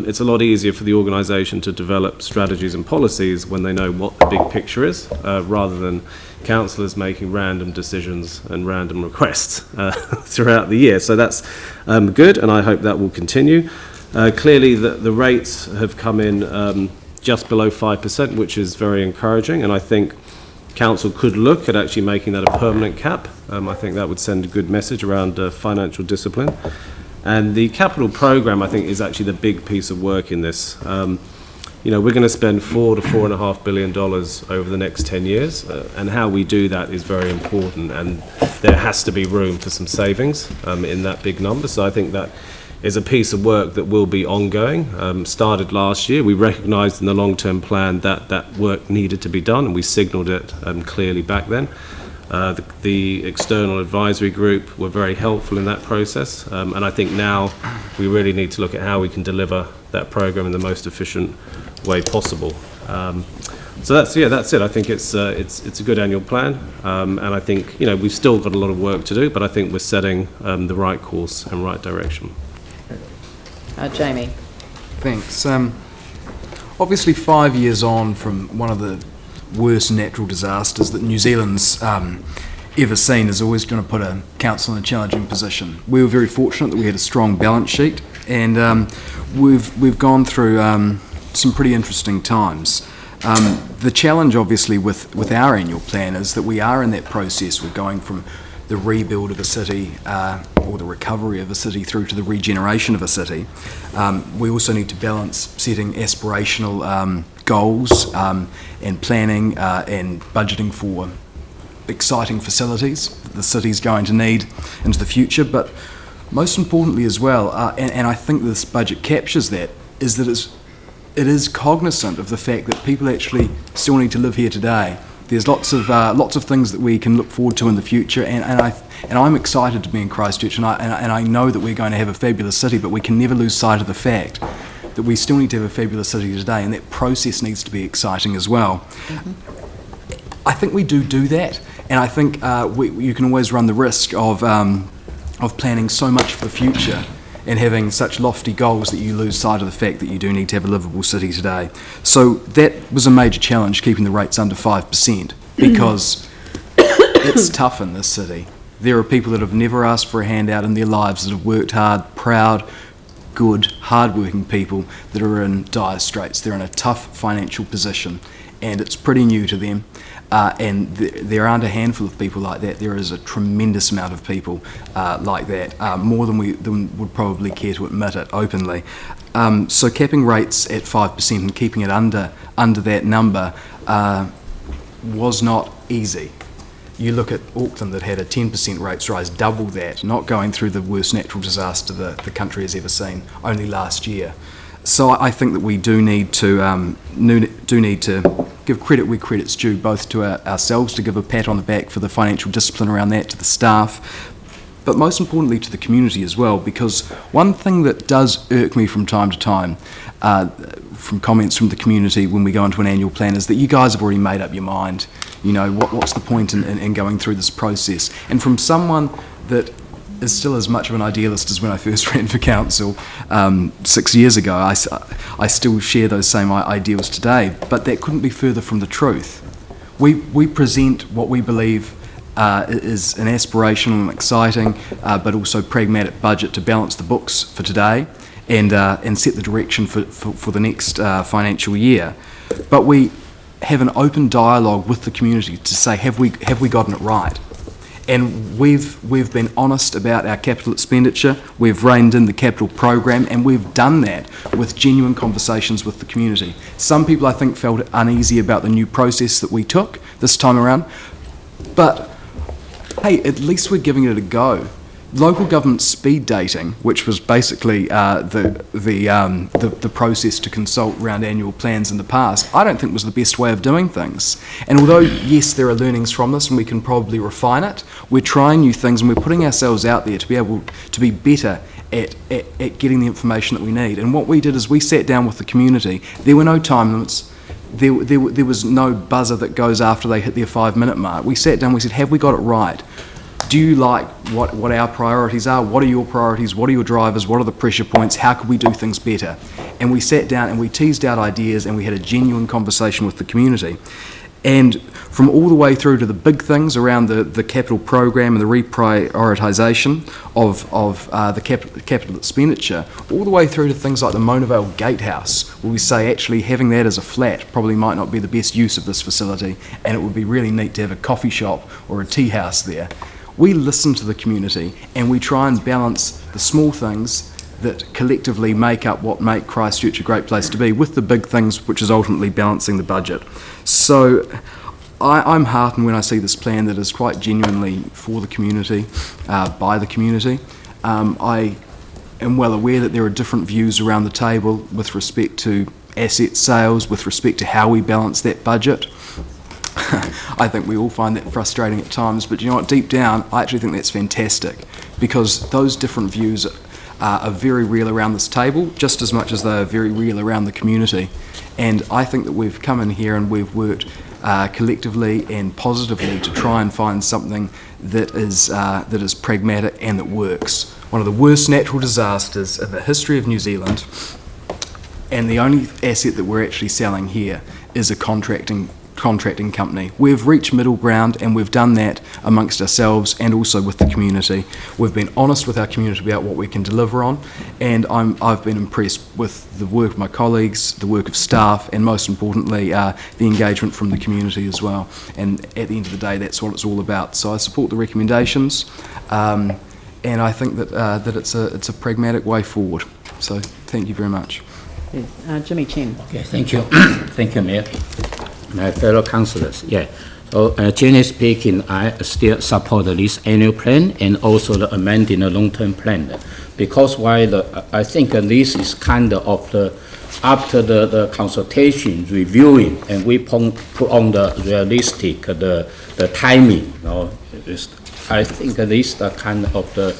It's a lot easier for the organisation to develop strategies and policies when they know what the big picture is, rather than councillors making random decisions and random requests throughout the year. So that's good, and I hope that will continue. Clearly the rates have come in just below 5%, which is very encouraging, and I think council could look at actually making that a permanent cap. I think that would send a good message around financial discipline. And the capital programme, I think, is actually the big piece of work in this. you know, we're going to spend $4 to $4.5 billion over the next 10 years, and how we do that is very important, and there has to be room for some savings in that big number. So I think that is a piece of work that will be ongoing. Started last year. We recognised in the long-term plan that that work needed to be done, and we signalled it clearly back then. The external advisory group were very helpful in that process, and I think now we really need to look at how we can deliver that programme in the most efficient way possible. So that's it. I think it's a good annual plan, and I think, you know, we've still got a lot of work to do, but I think we're setting the right course and right direction. Jamie. Thanks. Obviously 5 years on from one of the worst natural disasters that New Zealand's ever seen is always going to put a council in a challenging position. We were very fortunate that we had a strong balance sheet, and we've gone through some pretty interesting times. The challenge obviously with our annual plan is that we are in that process. We're going from the rebuild of a city or the recovery of a city through to the regeneration of a city. We also need to balance setting aspirational goals and planning and budgeting for exciting facilities that the city's going to need into the future. But most importantly as well, and I think this budget captures that, is that it is cognizant of the fact that people actually still need to live here today. There's lots of things that we can look forward to in the future, and I'm excited to be in Christchurch, and I know that we're going to have a fabulous city, but we can never lose sight of the fact that we still need to have a fabulous city today, and that process needs to be exciting as well. Mm-hmm. I think we do that, and I think you can always run the risk of planning so much for the future and having such lofty goals that you lose sight of the fact that you do need to have a livable city today. So that was a major challenge, keeping the rates under 5%, because it's tough in this city. There are people that have never asked for a handout in their lives, that have worked hard, proud, good, hard-working people that are in dire straits. They're in a tough financial position, and it's pretty new to them. And there aren't a handful of people like that. There is a tremendous amount of people like that, more than we would probably care to admit it openly. So capping rates at 5% and keeping it under that number was not easy. You look at Auckland that had a 10% rates rise, double that, not going through the worst natural disaster the country has ever seen, only last year. So I think that we do need to give credit where credit's due, both to ourselves, to give a pat on the back for the financial discipline around that, to the staff, but most importantly to the community as well, because one thing that does irk me from time to time, from comments from the community when we go into an annual plan, is that you guys have already made up your mind. You know, what's the point in going through this process? And from someone that is still as much of an idealist as when I first ran for council 6 years ago, I still share those same ideals today, but that couldn't be further from the truth. We present what we believe is an aspirational and exciting but also pragmatic budget to balance the books for today and set the direction for the next financial year. But we have an open dialogue with the community to say, have we gotten it right? And we've been honest about our capital expenditure, we've reined in the capital program, and we've done that with genuine conversations with the community. Some people, I think, felt uneasy about the new process that we took this time around, but hey, at least we're giving it a go. Local government speed dating, which was basically the process to consult around annual plans in the past, I don't think was the best way of doing things. And although, yes, there are learnings from this and we can probably refine it, we're trying new things and we're putting ourselves out there to be able to be better at getting the information that we need. And what we did is we sat down with the community. There were no time limits. There was no buzzer that goes after they hit their 5-minute mark. We sat down, we said, have we got it right? Do you like what our priorities are? What are your priorities? What are your drivers? What are the pressure points? How could we do things better? And we sat down and we teased out ideas and we had a genuine conversation with the community. And from all the way through to the big things around the capital program and the reprioritisation of the capital expenditure, all the way through to things like the Monavale Gatehouse, where we say actually having that as a flat probably might not be the best use of this facility, and it would be really neat to have a coffee shop or a tea house there. We listen to the community and we try and balance the small things that collectively make up what make Christchurch a great place to be, with the big things which is ultimately balancing the budget. So I'm heartened when I see this plan that is quite genuinely for the community, by the community. I am well aware that there are different views around the table with respect to asset sales, with respect to how we balance that budget. I think we all find that frustrating at times, but you know what, deep down, I actually think that's fantastic, because those different views are very real around this table, just as much as they are very real around the community. And I think that we've come in here and we've worked collectively and positively to try and find something that is pragmatic and that works. One of the worst natural disasters in the history of New Zealand, and the only asset that we're actually selling here is a contracting company. We've reached middle ground, and we've done that amongst ourselves and also with the community. We've been honest with our community about what we can deliver on, and I've been impressed with the work of my colleagues, the work of staff, and most importantly, the engagement from the community as well. And at the end of the day, that's what it's all about. So I support the recommendations, and I think that it's a pragmatic way forward. So thank you very much. Jimmy Chen. Okay, thank you. Thank you, Mayor. My fellow councillors, So generally speaking, I still support this annual plan and also the amending the long-term plan, because I think this is kind of after the consultation reviewing, and we put on the realistic the timing. I think this the kind of the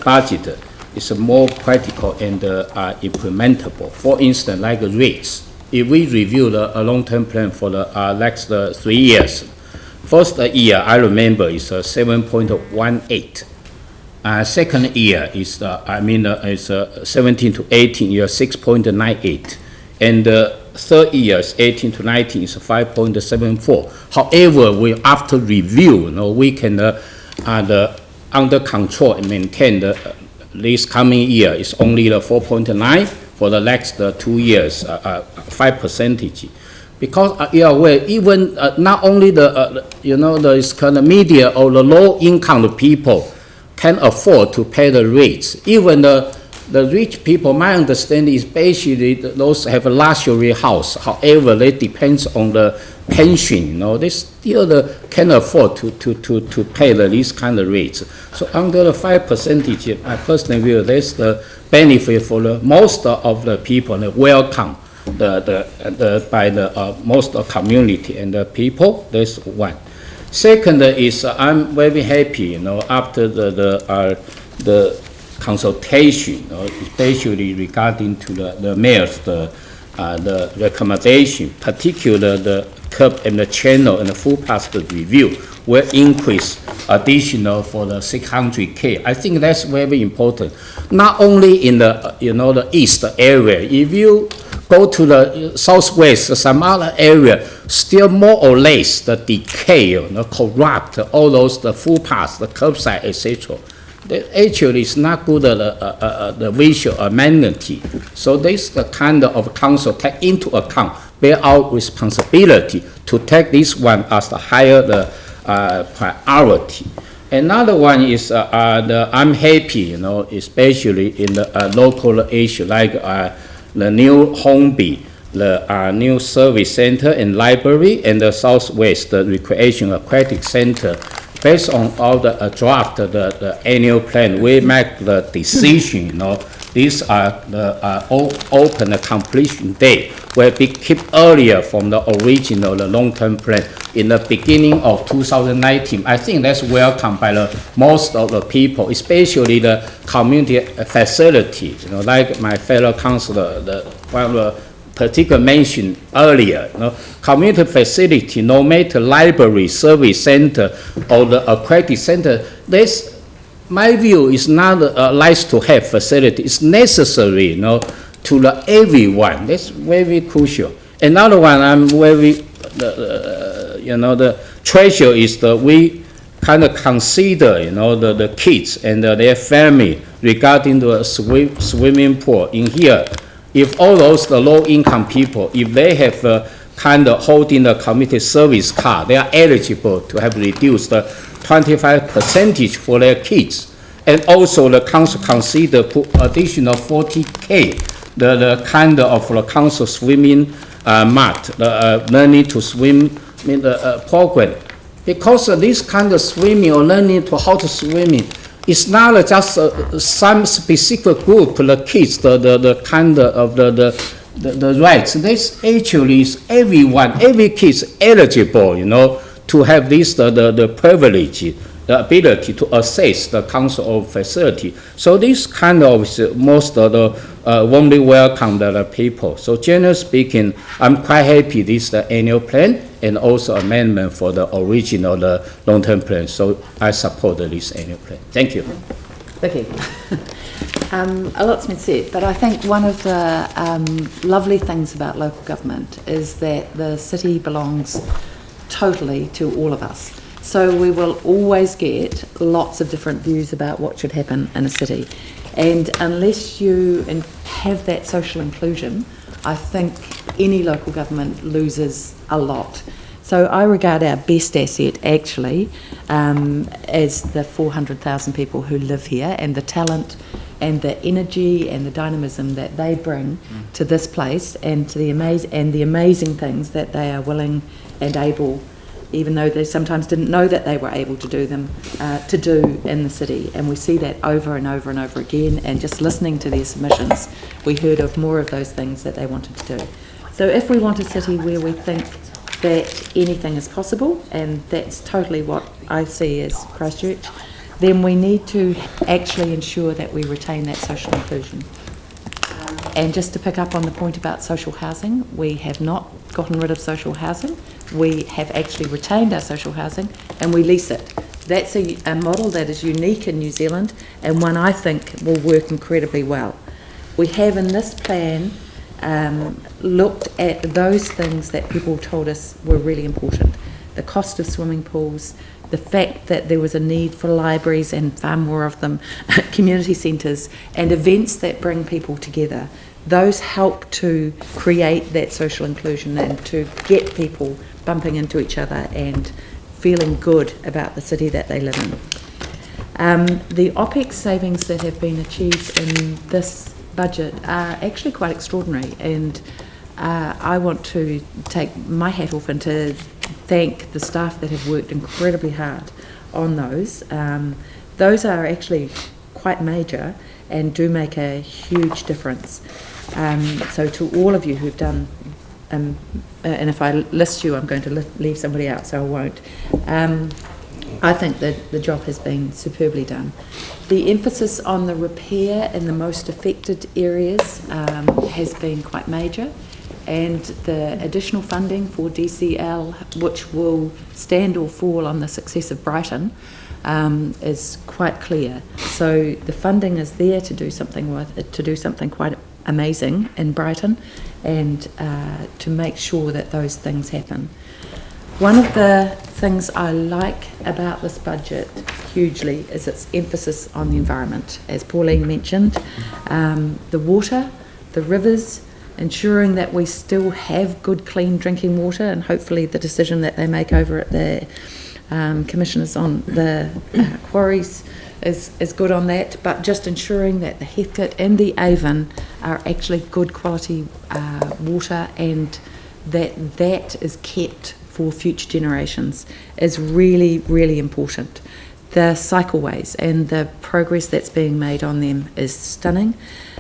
budget is more practical and implementable. For instance, like rates. If we review the long-term plan for the next 3 years, first year I remember is 7.18. Second year is is 17 to 18 year 6.98, and third year is 18 to 19 is 5.74. However, we after review, we can under control and maintain this coming year is only the 4.9. For the next 2 years, 5%. Because you are aware, even not only the kind of media or the low income people can afford to pay the rates. Even the rich people, my understanding is basically those have a luxury house. However, they depends on the pension. They still can afford to pay these kind of rates. So under the 5%, I personally feel that's the benefit for the most of the people, welcome by the most community and the people. That's one. Second is I'm very happy, after the consultation, especially regarding to the mayor's the recommendation, particularly the curb and the channel and the footpath review will increase additional for the 600K. I think that's very important. Not only in the the east area. If you go to the southwest, some other area, still more or less the decay, corrupt, all those the footpaths, the curbside, etc. Actually, it's not good the visual amenity. So this the kind of council take into account, bear our responsibility to take this one as the higher priority. Another one is I'm happy, especially in the local issue like the new Homeby, the new service center and library, and the Southwest Recreation Aquatic Center. Based on all the draft, the annual plan, we make the decision. These are the open completion date will be kept earlier from the original the long-term plan in the beginning of 2019. I think that's welcomed by most of the people, especially the community facility. Like my fellow councillor, one of the particular mentioned earlier, community facility, no matter library, service center, or the aquatic center, this, my view, is not a nice to have facility. It's necessary, to everyone. That's very crucial. Another one I'm very, the treasure is we kind of consider, the kids and their family regarding the swimming pool in here. If all those the low-income people, if they have kind of holding the community service card, they are eligible to have reduced 25% for their kids. And also the council consider put additional 40K, the kind of the council swimming mat, the learning to swim program. Because this kind of swimming or learning to how to swim, it's not just some specific group, the kids, the kind of the rights. This actually is everyone, every kid is eligible, you know, to have this, the privilege, the ability to access the council of facility. So this kind of is most of the warmly welcome the people. So generally speaking, I'm quite happy this the annual plan and also amendment for the original long-term plan. So I support this annual plan. Thank you. Vicky. A lot's been said, but I think one of the lovely things about local government is that the city belongs totally to all of us. So we will always get lots of different views about what should happen in a city. And unless you have that social inclusion, I think any local government loses a lot. So I regard our best asset actually as the 400,000 people who live here, and the talent and the energy and the dynamism that they bring to this place, and to the amazing things that they are willing and able, even though they sometimes didn't know that they were able to do them, to do in the city. And we see that over and over and over again, and just listening to their submissions, we heard of more of those things that they wanted to do. So if we want a city where we think that anything is possible, and that's totally what I see as Christchurch, then we need to actually ensure that we retain that social inclusion. And just to pick up on the point about social housing, we have not gotten rid of social housing. We have actually retained our social housing and we lease it. That's a model that is unique in New Zealand, and one I think will work incredibly well. We have in this plan looked at those things that people told us were really important. The cost of swimming pools, the fact that there was a need for libraries and far more of them, community centres and events that bring people together. Those help to create that social inclusion and to get people bumping into each other and feeling good about the city that they live in. The OPEX savings that have been achieved in this budget are actually quite extraordinary, and I want to take my hat off and to thank the staff that have worked incredibly hard on those. Those are actually quite major and do make a huge difference. So to all of you who've done, and if I list you, I'm going to leave somebody out, so I won't. I think that the job has been superbly done. The emphasis on the repair in the most affected areas has been quite major, and the additional funding for DCL, which will stand or fall on the success of Brighton, is quite clear. So the funding is there to do something quite amazing in Brighton, and to make sure that those things happen. One of the things I like about this budget hugely is its emphasis on the environment. As Pauline mentioned, the water, the rivers, ensuring that we still have good, clean drinking water, and hopefully the decision that they make over at the commissioners on the quarries is good on that, but just ensuring that the Heathcote and the Avon are actually good quality water, and that is kept for future generations is really, really important. The cycleways and the progress that's being made on them is stunning.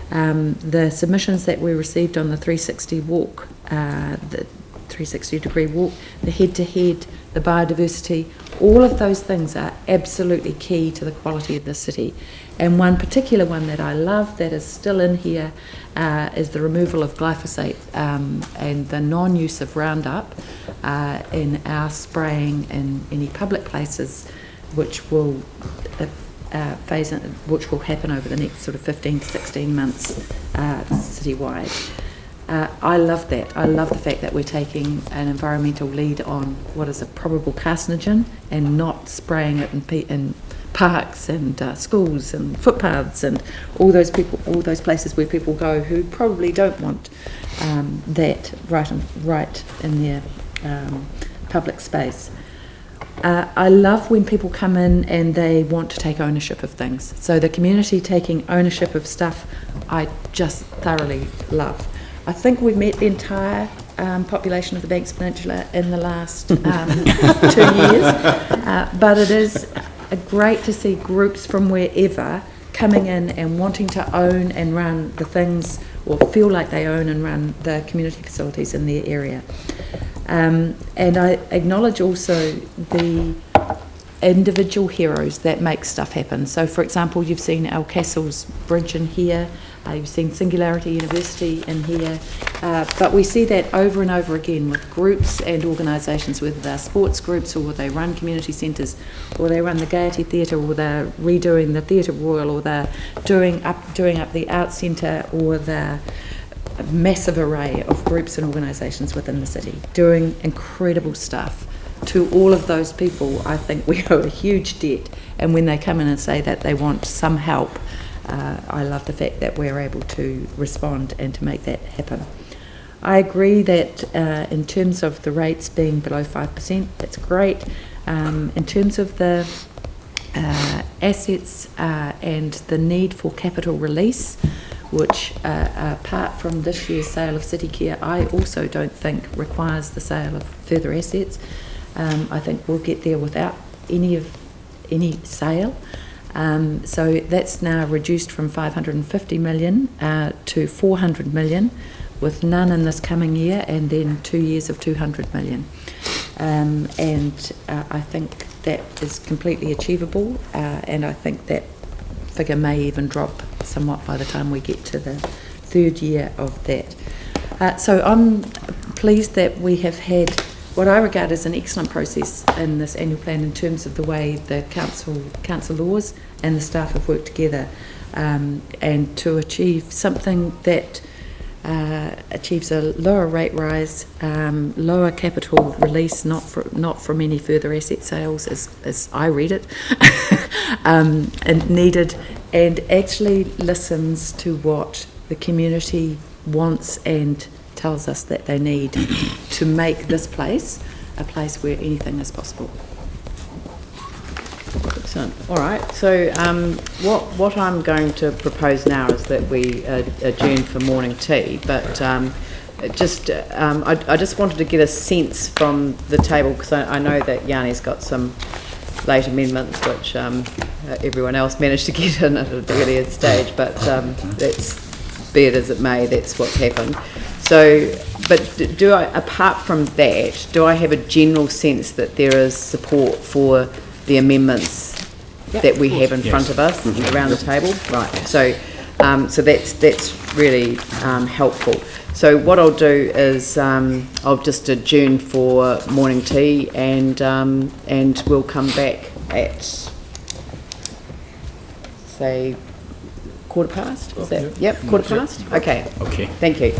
The submissions that we received on the 360 walk, the 360-degree walk, the head-to-head, the biodiversity, all of those things are absolutely key to the quality of the city. And one particular one that I love that is still in here is the removal of glyphosate and the non-use of Roundup in our spraying in any public places, which will which will happen over the next sort of 15 to 16 months citywide. I love that. I love the fact that we're taking an environmental lead on what is a probable carcinogen and not spraying it in parks and schools and footpaths and all those places where people go who probably don't want that right in their public space. I love when people come in and they want to take ownership of things. So the community taking ownership of stuff, I just thoroughly love. I think we've met the entire population of the Banks Peninsula in the last 2 years, but it is great to see groups from wherever coming in and wanting to own and run the things, or feel like they own and run the community facilities in their area. And I acknowledge also the individual heroes that make stuff happen. So, for example, you've seen El Castle's bridge in here, you've seen Singularity University in here, but we see that over and over again with groups and organisations, whether they're sports groups or they run community centres, or they run the Gaiety Theatre, or they're redoing the Theatre Royal, or they're doing up the Arts Centre, or they're a massive array of groups and organisations within the city doing incredible stuff. To all of those people, I think we owe a huge debt, and when they come in and say that they want some help, I love the fact that we're able to respond and to make that happen. I agree that in terms of the rates being below 5%, that's great. In terms of the assets and the need for capital release, which apart from this year's sale of City Care, I also don't think requires the sale of further assets. I think we'll get there without any sale. So that's now reduced from 550 million to 400 million, with none in this coming year, and then 2 years of 200 million. I think that is completely achievable, and I think that figure may even drop somewhat by the time we get to the third year of that. So I'm pleased that we have had what I regard as an excellent process in this annual plan in terms of the way the council laws and the staff have worked together, and to achieve something that achieves a lower rate rise, lower capital release, not from any further asset sales, as I read it, and needed, and actually listens to what the community wants and tells us that they need to make this place a place where anything is possible. Excellent. All right. So what I'm going to propose now is that we adjourn for morning tea, but I just wanted to get a sense from the table, because I know that Yanni's got some late amendments which everyone else managed to get in at an earlier stage, but that's, be it as it may, that's what's happened. So, but do I, apart from that, do I have a general sense that there is support for the amendments that we have in front of us around the table? Right. So, so that's really helpful. So what I'll do is I'll just adjourn for morning tea, and we'll come back at, say, 1:15. Is that? Yep, 1:15. Okay. Okay. Thank you.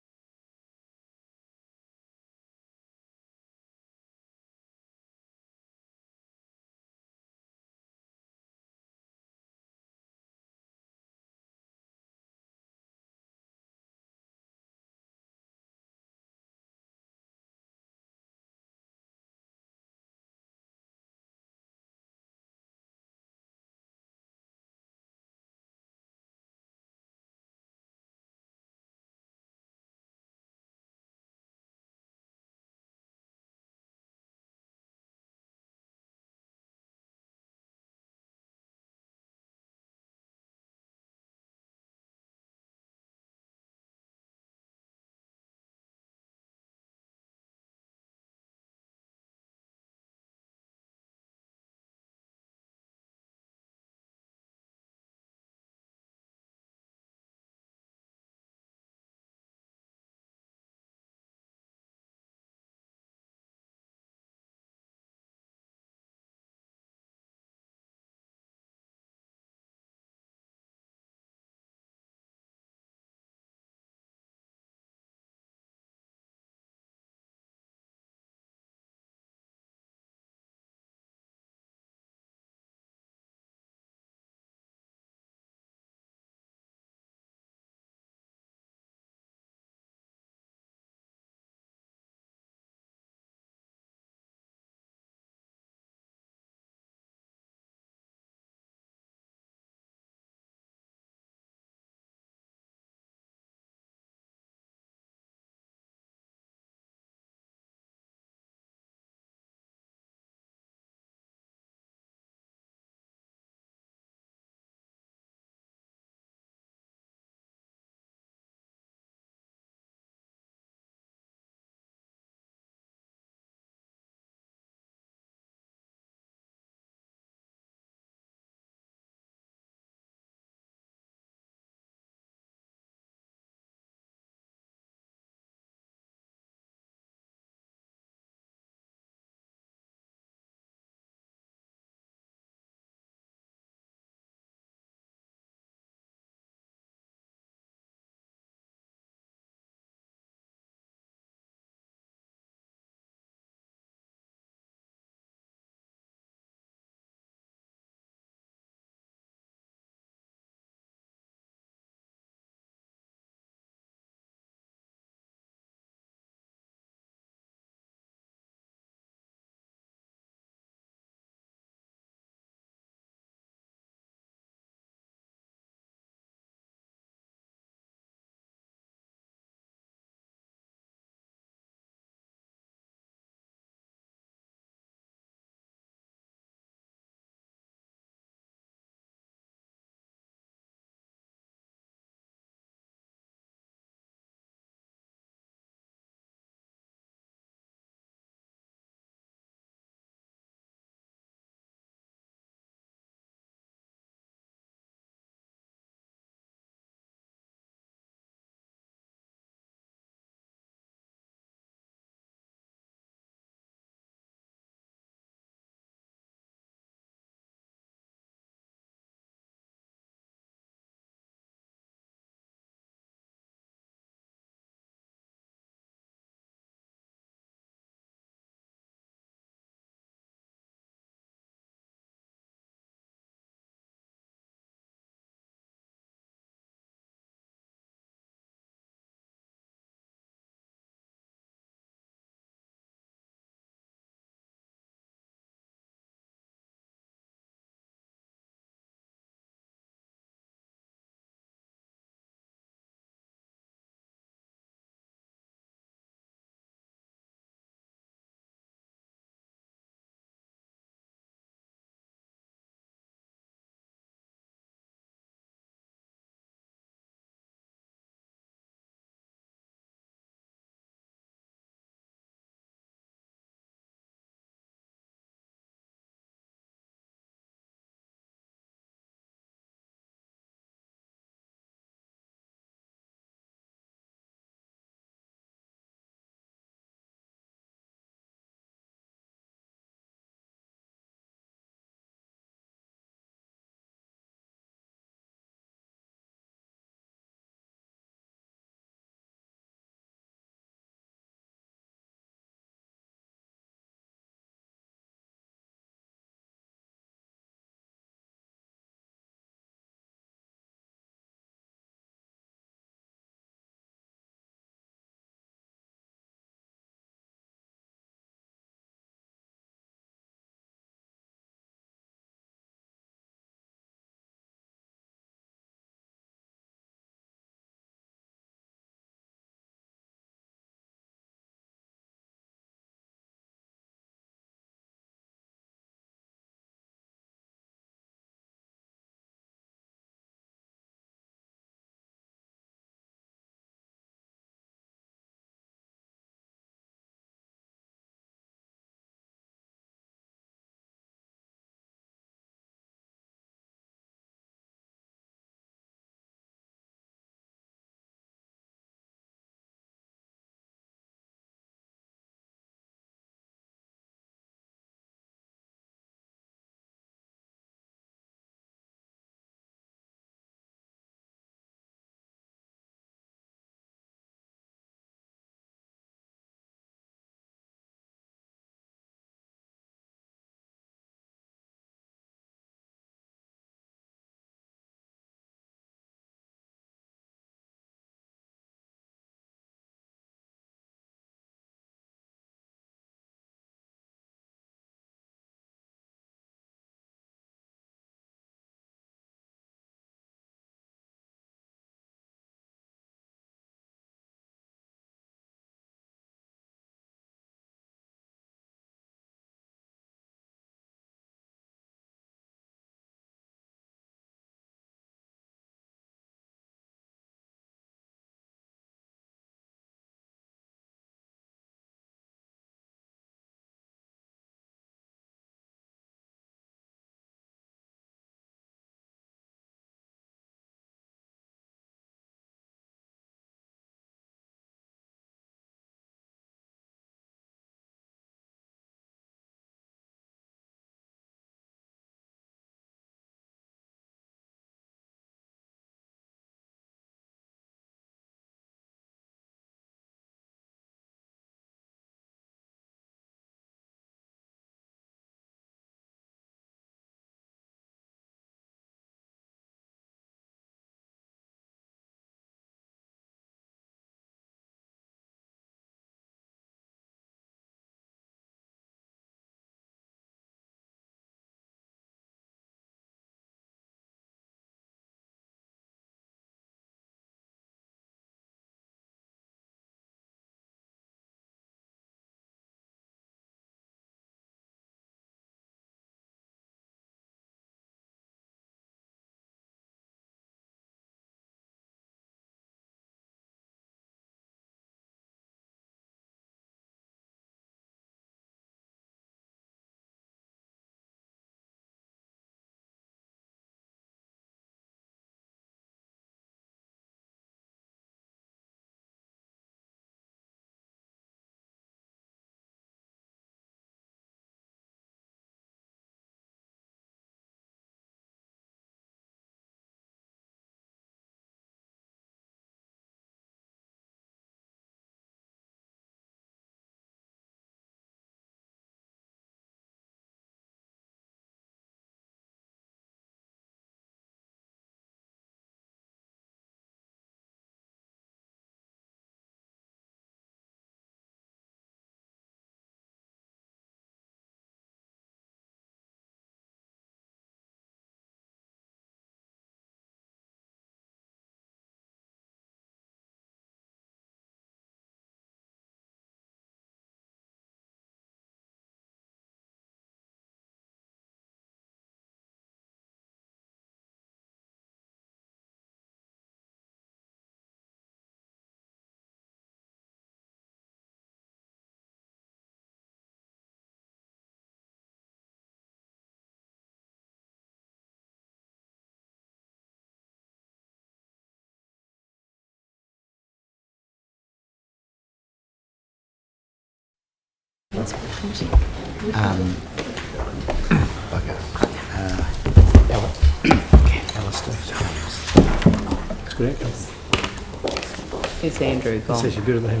It's Andrew gone. Says you're better than him.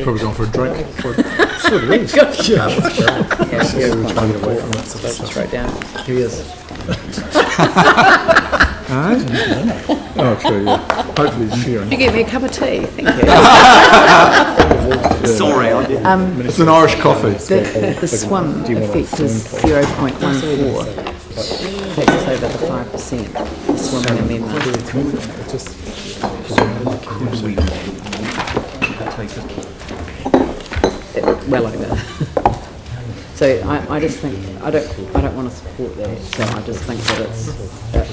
Probably gone for a drink. Sort of is. Just wrote down. Here he is. Oh, true, yeah. Hopefully he's sharing. Did you get me a cup of tea? Thank you. Sorry, I didn't. It's an Irish coffee. The SWIM effect is 0.14. Takes us over the 5%. The SWIM amendment. Well over. So I just think I don't want to support that. So I just think that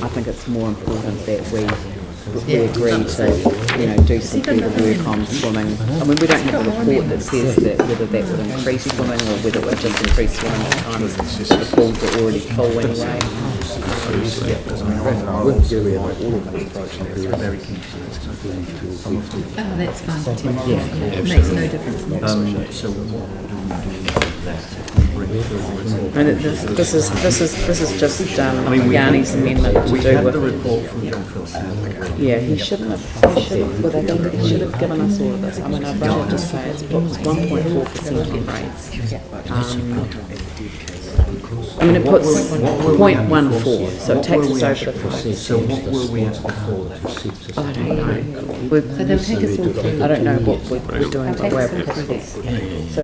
I think it's more important that we agree to do some further work on swimming. I mean, we don't have a report that says that whether that would increase swimming or whether it would just increase swimming at times the pools are already full anyway. Oh, that's fine, Tim. Yeah, makes no difference. And this is just Yanni's amendment to do with. Yeah, he shouldn't have. He should have given us all of this. I mean, I'd rather just say it's 1.4% on rates. I mean, it puts 0.14, so it takes us over the 5%. So what were we at before? I don't know. So they'll take us all through. I don't know what we're doing by way of. So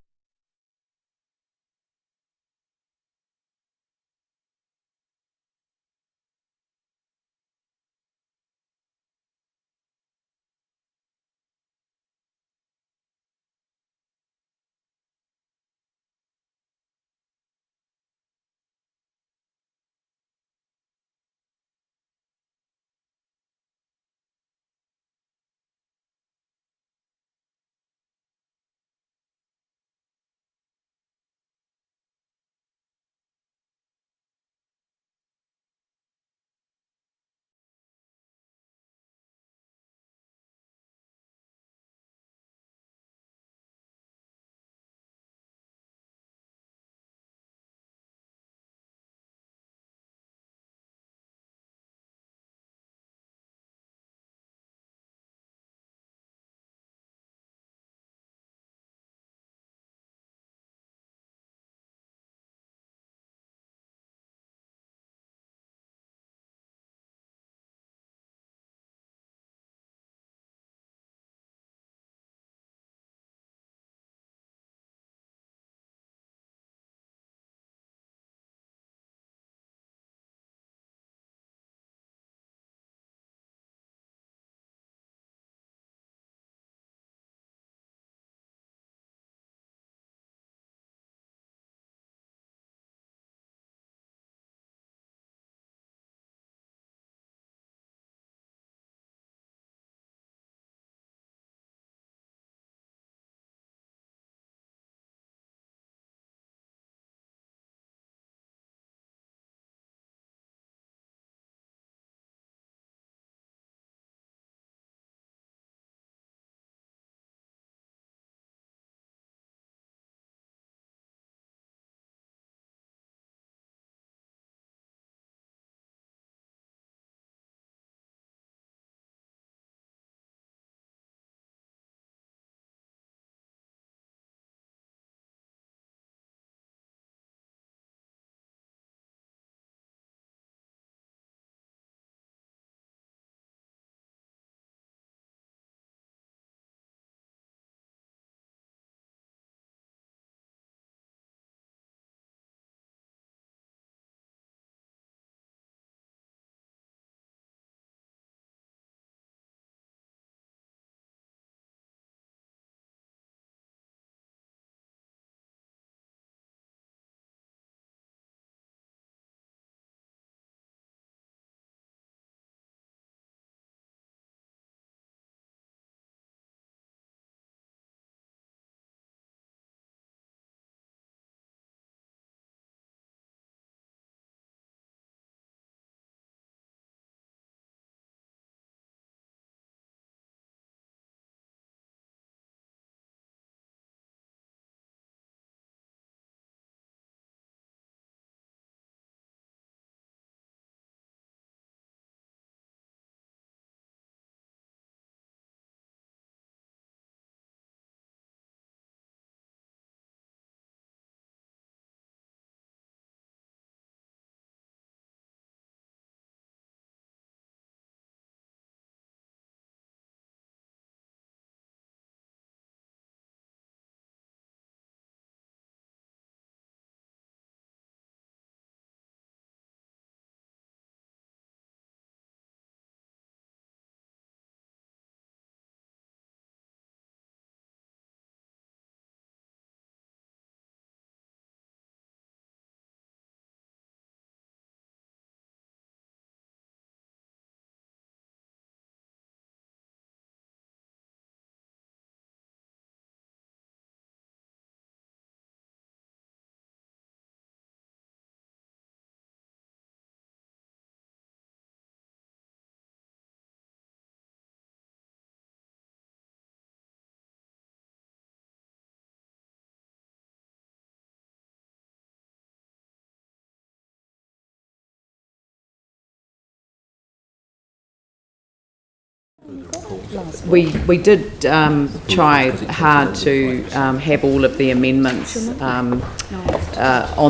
We did try hard to have all of the amendments on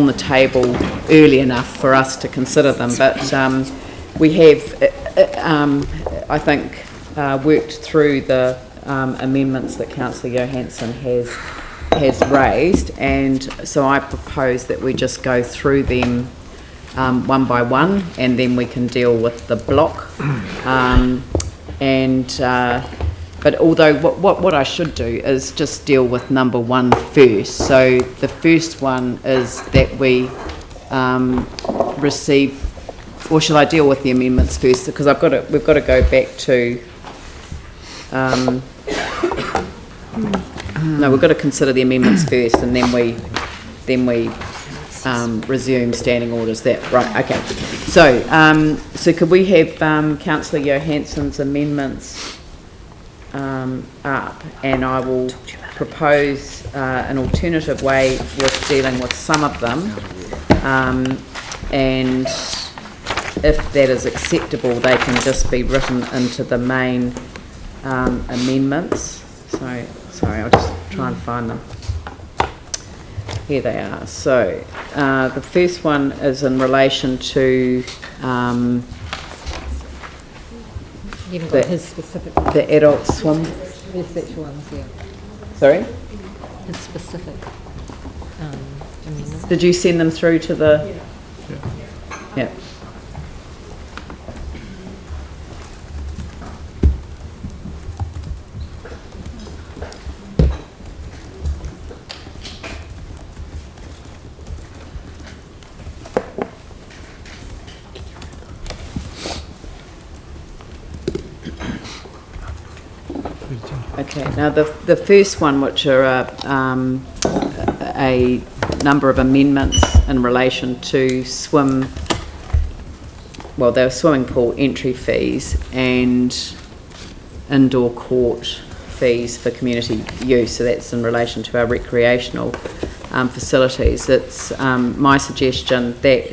the table early enough for us to consider them, but we have, I think, worked through the amendments that Councillor Johansson has raised, and so I propose that we just go through them one by one, and then we can deal with the block. But although what I should do is just deal with number 1 first. So the first one is that we receive, or shall I deal with the amendments first? Because we've got to go back to. No, we've got to consider the amendments first, and then we resume standing orders. That right? Okay. So could we have Councillor Johansson's amendments up, and I will propose an alternative way with dealing with some of them, and if that is acceptable, they can just be written into the main amendments. So, sorry, I'll just try and find them. Here they are. So, the first one is in relation to the adult swim. Research ones, yeah. Sorry? His specific amendments. Did you send them through to the... Yeah. Okay, now the first one, which are a number of amendments in relation to they're swimming pool entry fees and indoor court fees for community use, so that's in relation to our recreational facilities. It's my suggestion that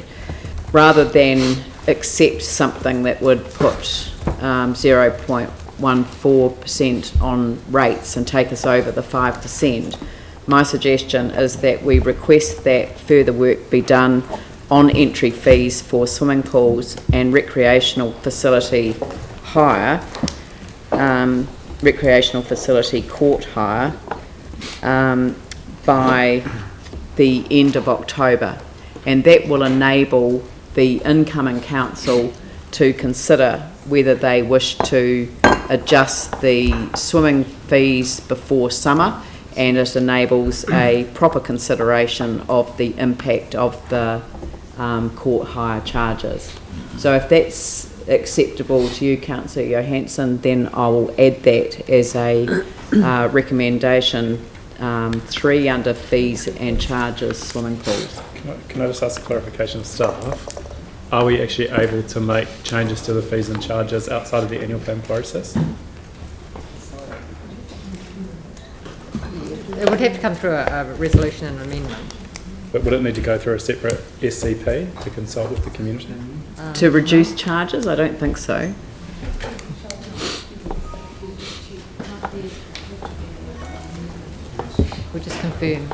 rather than accept something that would put 0.14% on rates and take us over the 5%, my suggestion is that we request that further work be done on entry fees for swimming pools and recreational facility hire, recreational facility court hire, by the end of October, and that will enable the incoming council to consider whether they wish to adjust the swimming fees before summer, and it enables a proper consideration of the impact of the court hire charges. So if that's acceptable to you, Councillor Johansson, then I will add that as a recommendation 3 under fees and charges swimming pools. Can I just ask a clarification of staff? Are we actually able to make changes to the fees and charges outside of the annual plan process? It would have to come through a resolution and amendment. But would it need to go through a separate SCP to consult with the community? To reduce charges? I don't think so. We'll just confirm.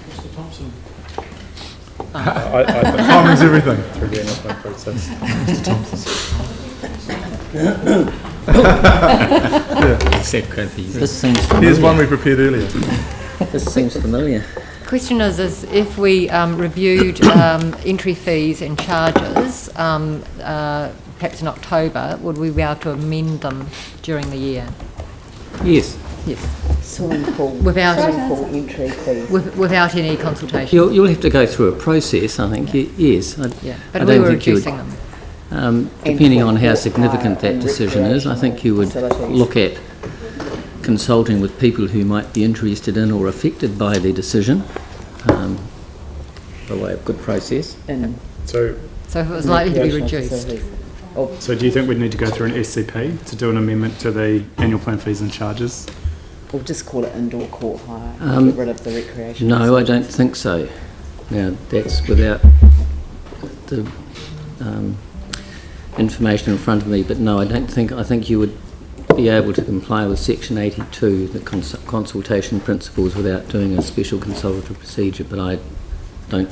Mr. Thompson. I think Timing's everything. Through the annual plan process. Mr. Thompson. This seems familiar. Here's one we prepared earlier. This seems familiar. Question is if we reviewed entry fees and charges, perhaps in October, would we be able to amend them during the year? Yes. Yes. Swimming pool. Without entry fees. Without any consultation. You'll have to go through a process, I think. Yes. Yeah, but we were reducing them. Depending on how significant that decision is, I think you would look at consulting with people who might be interested in or affected by the decision, by way of good process. So if it was likely to be reduced. So do you think we'd need to go through an SCP to do an amendment to the annual plan fees and charges? Or just call it indoor court hire and get rid of the recreation? No, I don't think so. Now, that's without the information in front of me, but no, I think you would be able to comply with Section 82, the consultation principles, without doing a special consultative procedure, but I don't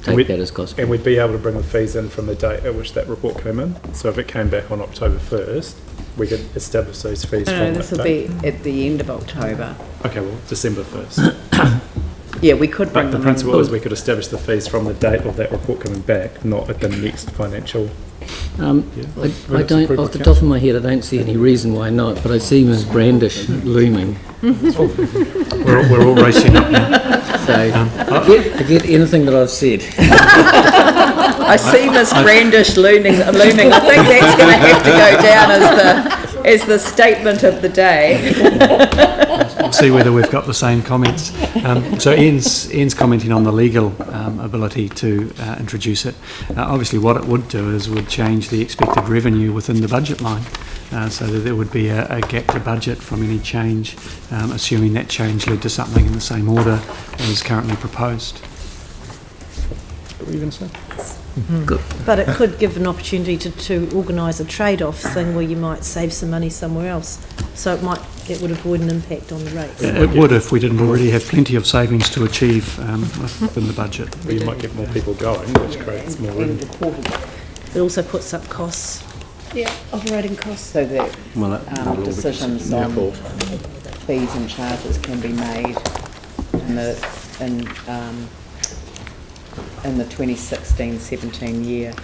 take that as gospel. And we'd be able to bring the fees in from the date at which that report came in. So if it came back on October 1st, we could establish those fees from that this will date. be at the end of October. Okay, well, December 1st. Yeah, we could bring But the them principle in. is we could establish the fees from the date of that report coming back, not at the next financial. I don't, off the top of my head, I don't see any reason why not, but I see Ms Brandish looming. We're all racing up now. So, forget anything that I've said. I see Miss Brandish looming. I think that's going to have to go down as the statement of the day. We'll see whether we've got the same comments. So Ian's commenting on the legal ability to introduce it. Obviously what it would do is would change the expected revenue within the budget line, so that there would be a gap to budget from any change, assuming that change led to something in the same order as currently proposed. What were you going to say? Good. But it could give an opportunity to organise a trade-off thing where you might save some money somewhere else. So it would avoid an impact on the rates. It would if we didn't already have plenty of savings to achieve within the budget. Well, you might get more people going, which creates more revenue. It also puts up costs. Yeah, operating costs, so that decisions on fees and charges can be made in the 2016-17 year.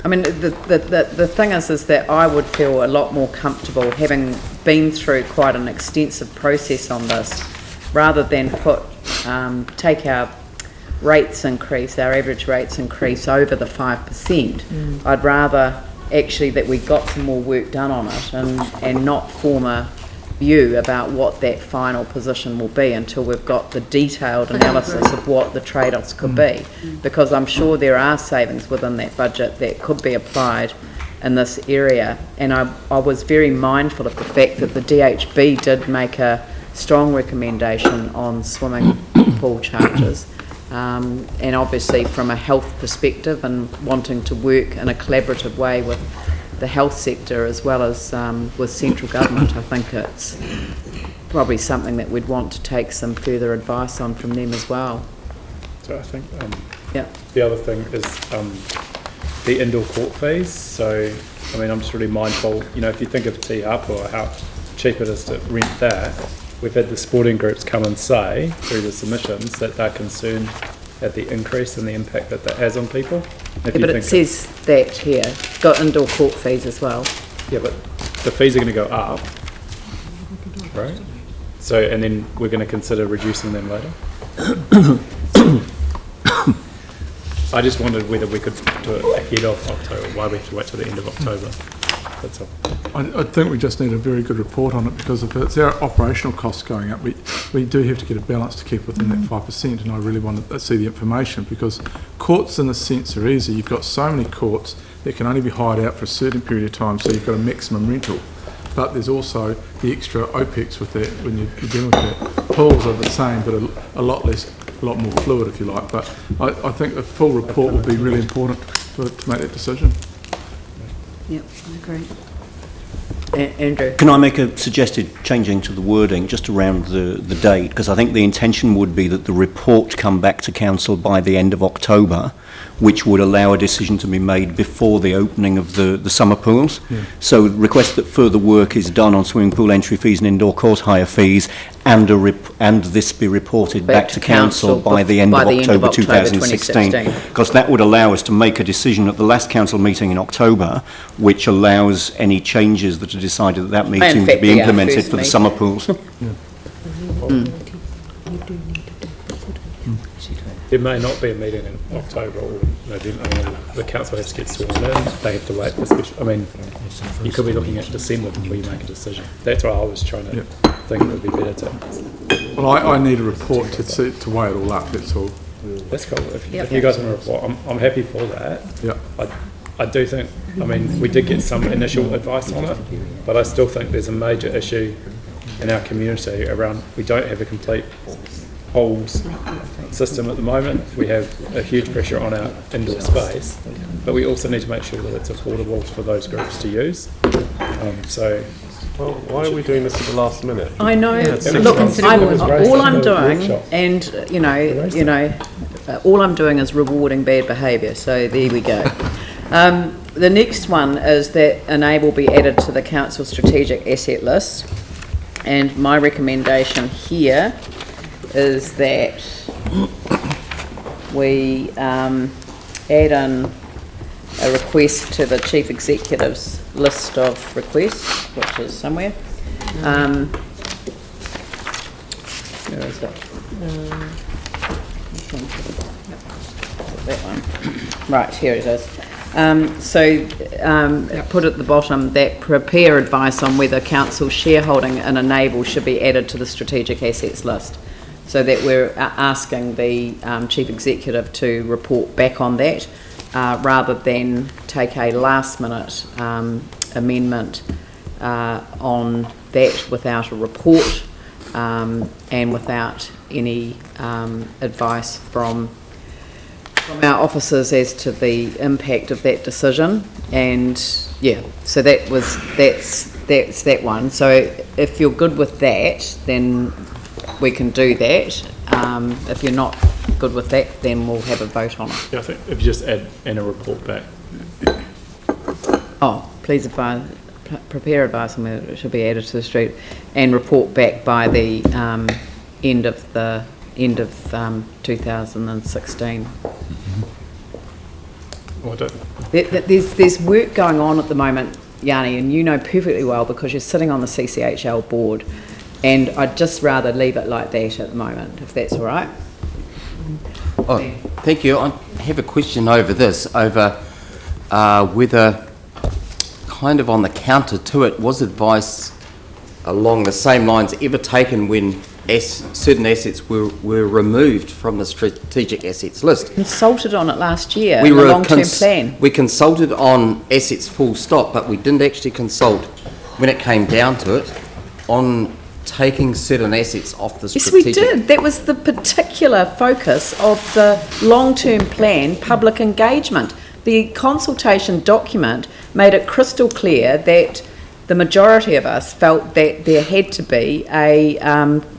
I mean, the thing is that I would feel a lot more comfortable having been through quite an extensive process on this, rather than take our rates increase, our average rates increase over the 5%. I'd rather actually that we got some more work done on it and not form a view about what that final position will be until we've got the detailed analysis of what the trade-offs could be, because I'm sure there are savings within that budget that could be applied in this area. And I was very mindful of the fact that the DHB did make a strong recommendation on swimming pool charges, and obviously from a health perspective and wanting to work in a collaborative way with the health sector as well as with central government, I think it's probably something that we'd want to take some further advice on from them as well. So I think the other thing is the indoor court fees. So I mean, I'm just really mindful, you know, if you think of Te Hapu or how cheap it is to rent that, we've had the sporting groups come and say through the submissions that they're concerned at the increase and the impact that that has on people. Yeah, but it says that here, got indoor court fees as well. Yeah, but the fees are going to go up, right? So, and then we're going to consider reducing them later. I just wondered whether we could do it ahead of October, why we have to wait till the end of October. That's all. I think we just need a very good report on it, because if it's our operational costs going up, we do have to get a balance to keep within that 5%, and I really want to see the information, because courts in a sense are easy. You've got so many courts that can only be hired out for a certain period of time, so you've got a maximum rental. But there's also the extra OPEX with that when you're dealing with that. Pools are the same, but a lot more fluid, if you like. But I think a full report would be really important to make that decision. Yep, I agree. Andrew? Can I make a suggested changing to the wording just around the date? Because I think the intention would be that the report come back to council by the end of October, which would allow a decision to be made before the opening of the summer pools. Yeah. So request that further work is done on swimming pool entry fees and indoor court hire fees, and this be reported back to council by the end of October 2016. Because that would allow us to make a decision at the last council meeting in October, which allows any changes that are decided at that meeting to be implemented for the summer pools. There may not be a meeting in October or November. I mean, the council has to get sworn in. They have to wait for special. I mean, you could be looking at December before you make a decision. That's why I was trying to think it would be better to. Well, I need a report to weigh it all up. That's all. That's cool. If you guys want a report, I'm happy for that. Yeah. I do think. I mean, we did get some initial advice on it, but I still think there's a major issue in our community around, we don't have a complete holes system at the moment. We have a huge pressure on our indoor space, but we also need to make sure that it's affordable for those groups to use. Well, why are we doing this at the last minute? I know. Look, all I'm doing, and all I'm doing is rewarding bad behaviour. So there we go. The next one is that enable be added to the council strategic asset list, and my recommendation here is that we add in a request to the chief executive's list of requests, which is somewhere. Where is it? That one. Right, here it is. Put at the bottom that prepare advice on whether council shareholding in Enable should be added to the strategic assets list. So that we're asking the chief executive to report back on that, rather than take a last minute amendment on that without a report and without any advice from our officers as to the impact of that decision. And yeah, so that's that one. So if you're good with that, then we can do that. If you're not good with that, then we'll have a vote on it. Yeah, I think if you just add and a report back. Oh, please advise, prepare advice on whether it should be added to the street and report back by the end of 2016. There's work going on at the moment, Yanni, and you know perfectly well because you're sitting on the CCHL board, and I'd just rather leave it like that at the moment, if that's all right. Oh, thank you. I have a question over this, whether, kind of on the counter to it, was advice along the same lines ever taken when certain assets were removed from the strategic assets list? Consulted on it last year in the long-term plan. We consulted on assets full stop, but we didn't actually consult, when it came down to it, on taking certain assets off the strategic... Yes, we did. That was the particular focus of the long-term plan public engagement. The consultation document made it crystal clear that the majority of us felt that there had to be a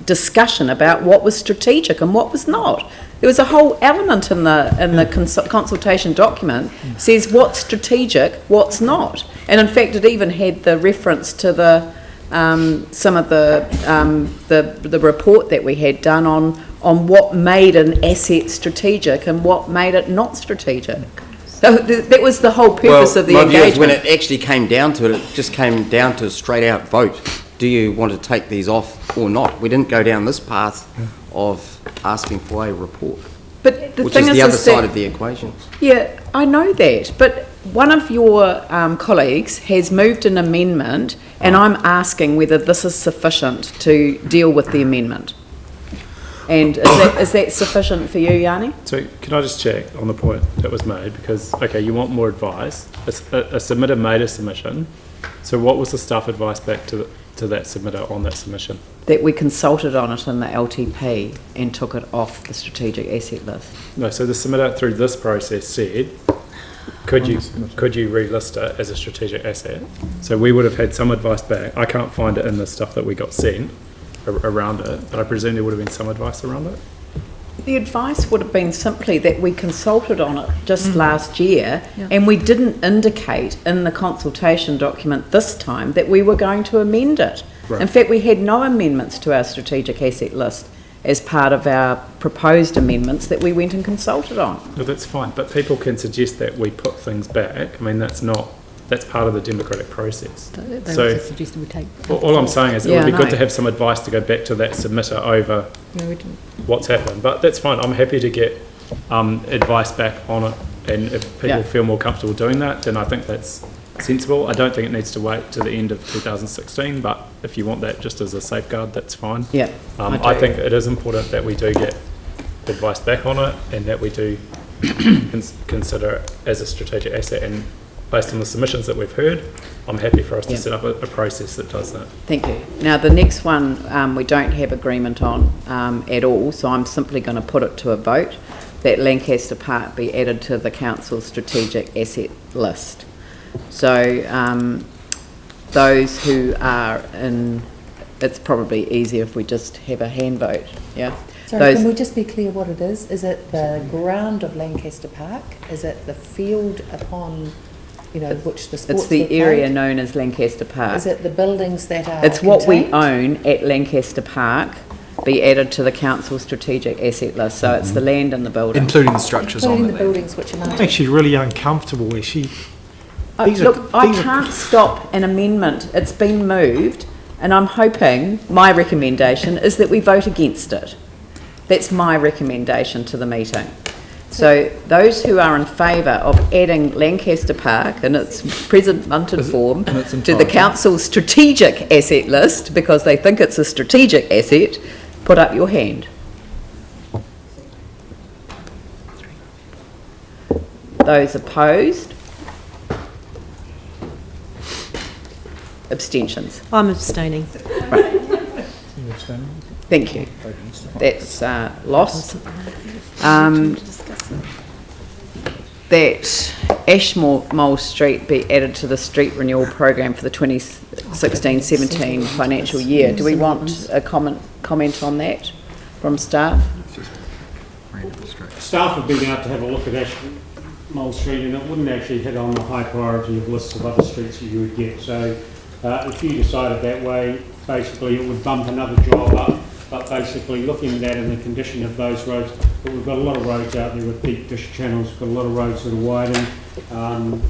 discussion about what was strategic and what was not. There was a whole element in the consultation document says what's strategic, what's not. And in fact, it even had the reference to the some of the report that we had done on what made an asset strategic and what made it not strategic. So that was the whole purpose of the engagement. When it actually came down to it, it just came down to a straight out vote. Do you want to take these off or not? We didn't go down this path of asking for a report, but the which thing is the other side of the equation. Yeah, I know that, but one of your colleagues has moved an amendment, and I'm asking whether this is sufficient to deal with the amendment. And is that sufficient for you, Yanni? So can I just check on the point that was made? Because, okay, you want more advice. A submitter made a submission. So what was the staff advice back to that submitter on that submission? That we consulted on it in the LTP and took it off the strategic asset list. No, so the submitter through this process said, could you relist it as a strategic asset? So we would have had some advice back. I can't find it in the stuff that we got sent around it, but I presume there would have been some advice around it. The advice would have been simply that we consulted on it just last year, and we didn't indicate in the consultation document this time that we were going to amend it. Right. In fact, we had no amendments to our strategic asset list as part of our proposed amendments that we went and consulted on. No, that's fine, but people can suggest that we put things back. I mean, that's part of the democratic process. They also suggested we take... All I'm saying is it would be good to have some advice to go back to that submitter over what's happened. But that's fine. I'm happy to get advice back on it, and if people feel more comfortable doing that, then I think that's sensible. I don't think it needs to wait to the end of 2016, but if you want that just as a safeguard, that's fine. Yeah, I think it is important that we do get advice back on it, and that we do consider it as a strategic asset, and based on the submissions that we've heard, I'm happy for us to set up a process that does that. Thank you. Now, the next one we don't have agreement on at all, so I'm simply going to put it to a vote that Lancaster Park be added to the council's strategic asset list. So those who are in, it's probably easier if we just have a hand vote, yeah? Sorry, can we just be clear what it is? Is it the ground of Lancaster Park? Is it the field upon, which the sports It's the were played? area known as Lancaster Park. Is it the buildings that are It's what we contained? own at Lancaster Park be added to the council's strategic asset list. So it's the land and the buildings. Including the structures Including on the the land. buildings which are not. I'm actually really uncomfortable actually. I can't stop an amendment. It's been moved, and I'm hoping, my recommendation is that we vote against it. That's my recommendation to the meeting. So those who are in favour of adding Lancaster Park in its presented form to the council's strategic asset list, because they think it's a strategic asset, put up your hand. Those opposed? Abstentions. I'm abstaining. Thank you. That's lost. That Ashmore Street be added to the street renewal program for the 2016-17 financial year. Do we want a comment on that from staff? Staff have been out to have a look at Ashmore Street, and it wouldn't actually hit on the high priority of lists of other streets that you would get. So if you decided that way, basically it would bump another job up. But basically, looking at that and the condition of those roads, but we've got a lot of roads out there with deep dish channels, we've got a lot of roads that are widened.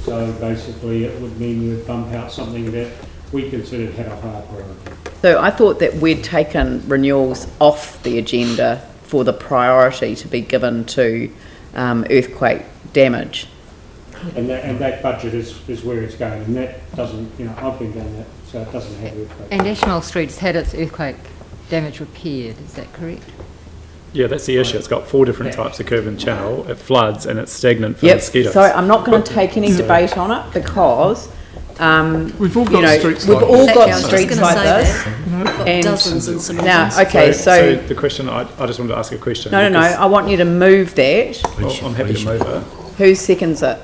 So basically, it would mean we would bump out something that we considered had a higher priority. So I thought that we'd taken renewals off the agenda for the priority to be given to earthquake damage. And that budget is where it's going, and that doesn't, I've been doing that, so it doesn't have earthquake. And Ashmore Street's had its earthquake damage repaired, is that correct? Yeah, that's the issue. It's got 4 different types of curb and channel. It floods and it's stagnant for mosquitoes. So I'm not going to take any debate on it because we've all got streets we've like all this. got streets like this. And dozens and some now, okay, so the question, I just wanted to ask a question. No, I want you to move that. Well, I'm happy to move it. Who seconds it?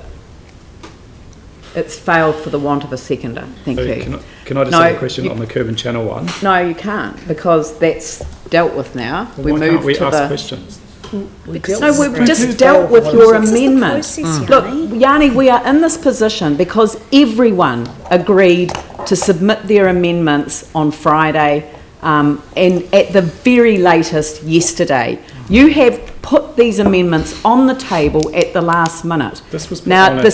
It's failed for the want of a seconder. Thank you. Can I just have a question on the curb and channel one? No, you can't, because that's dealt with now. Well, why can't we ask questions? No, we've just dealt with your amendment. Look, Yanni, we are in this position because everyone agreed to submit their amendments on Friday and at the very latest yesterday. You have put these amendments on the table at the last minute. Now, the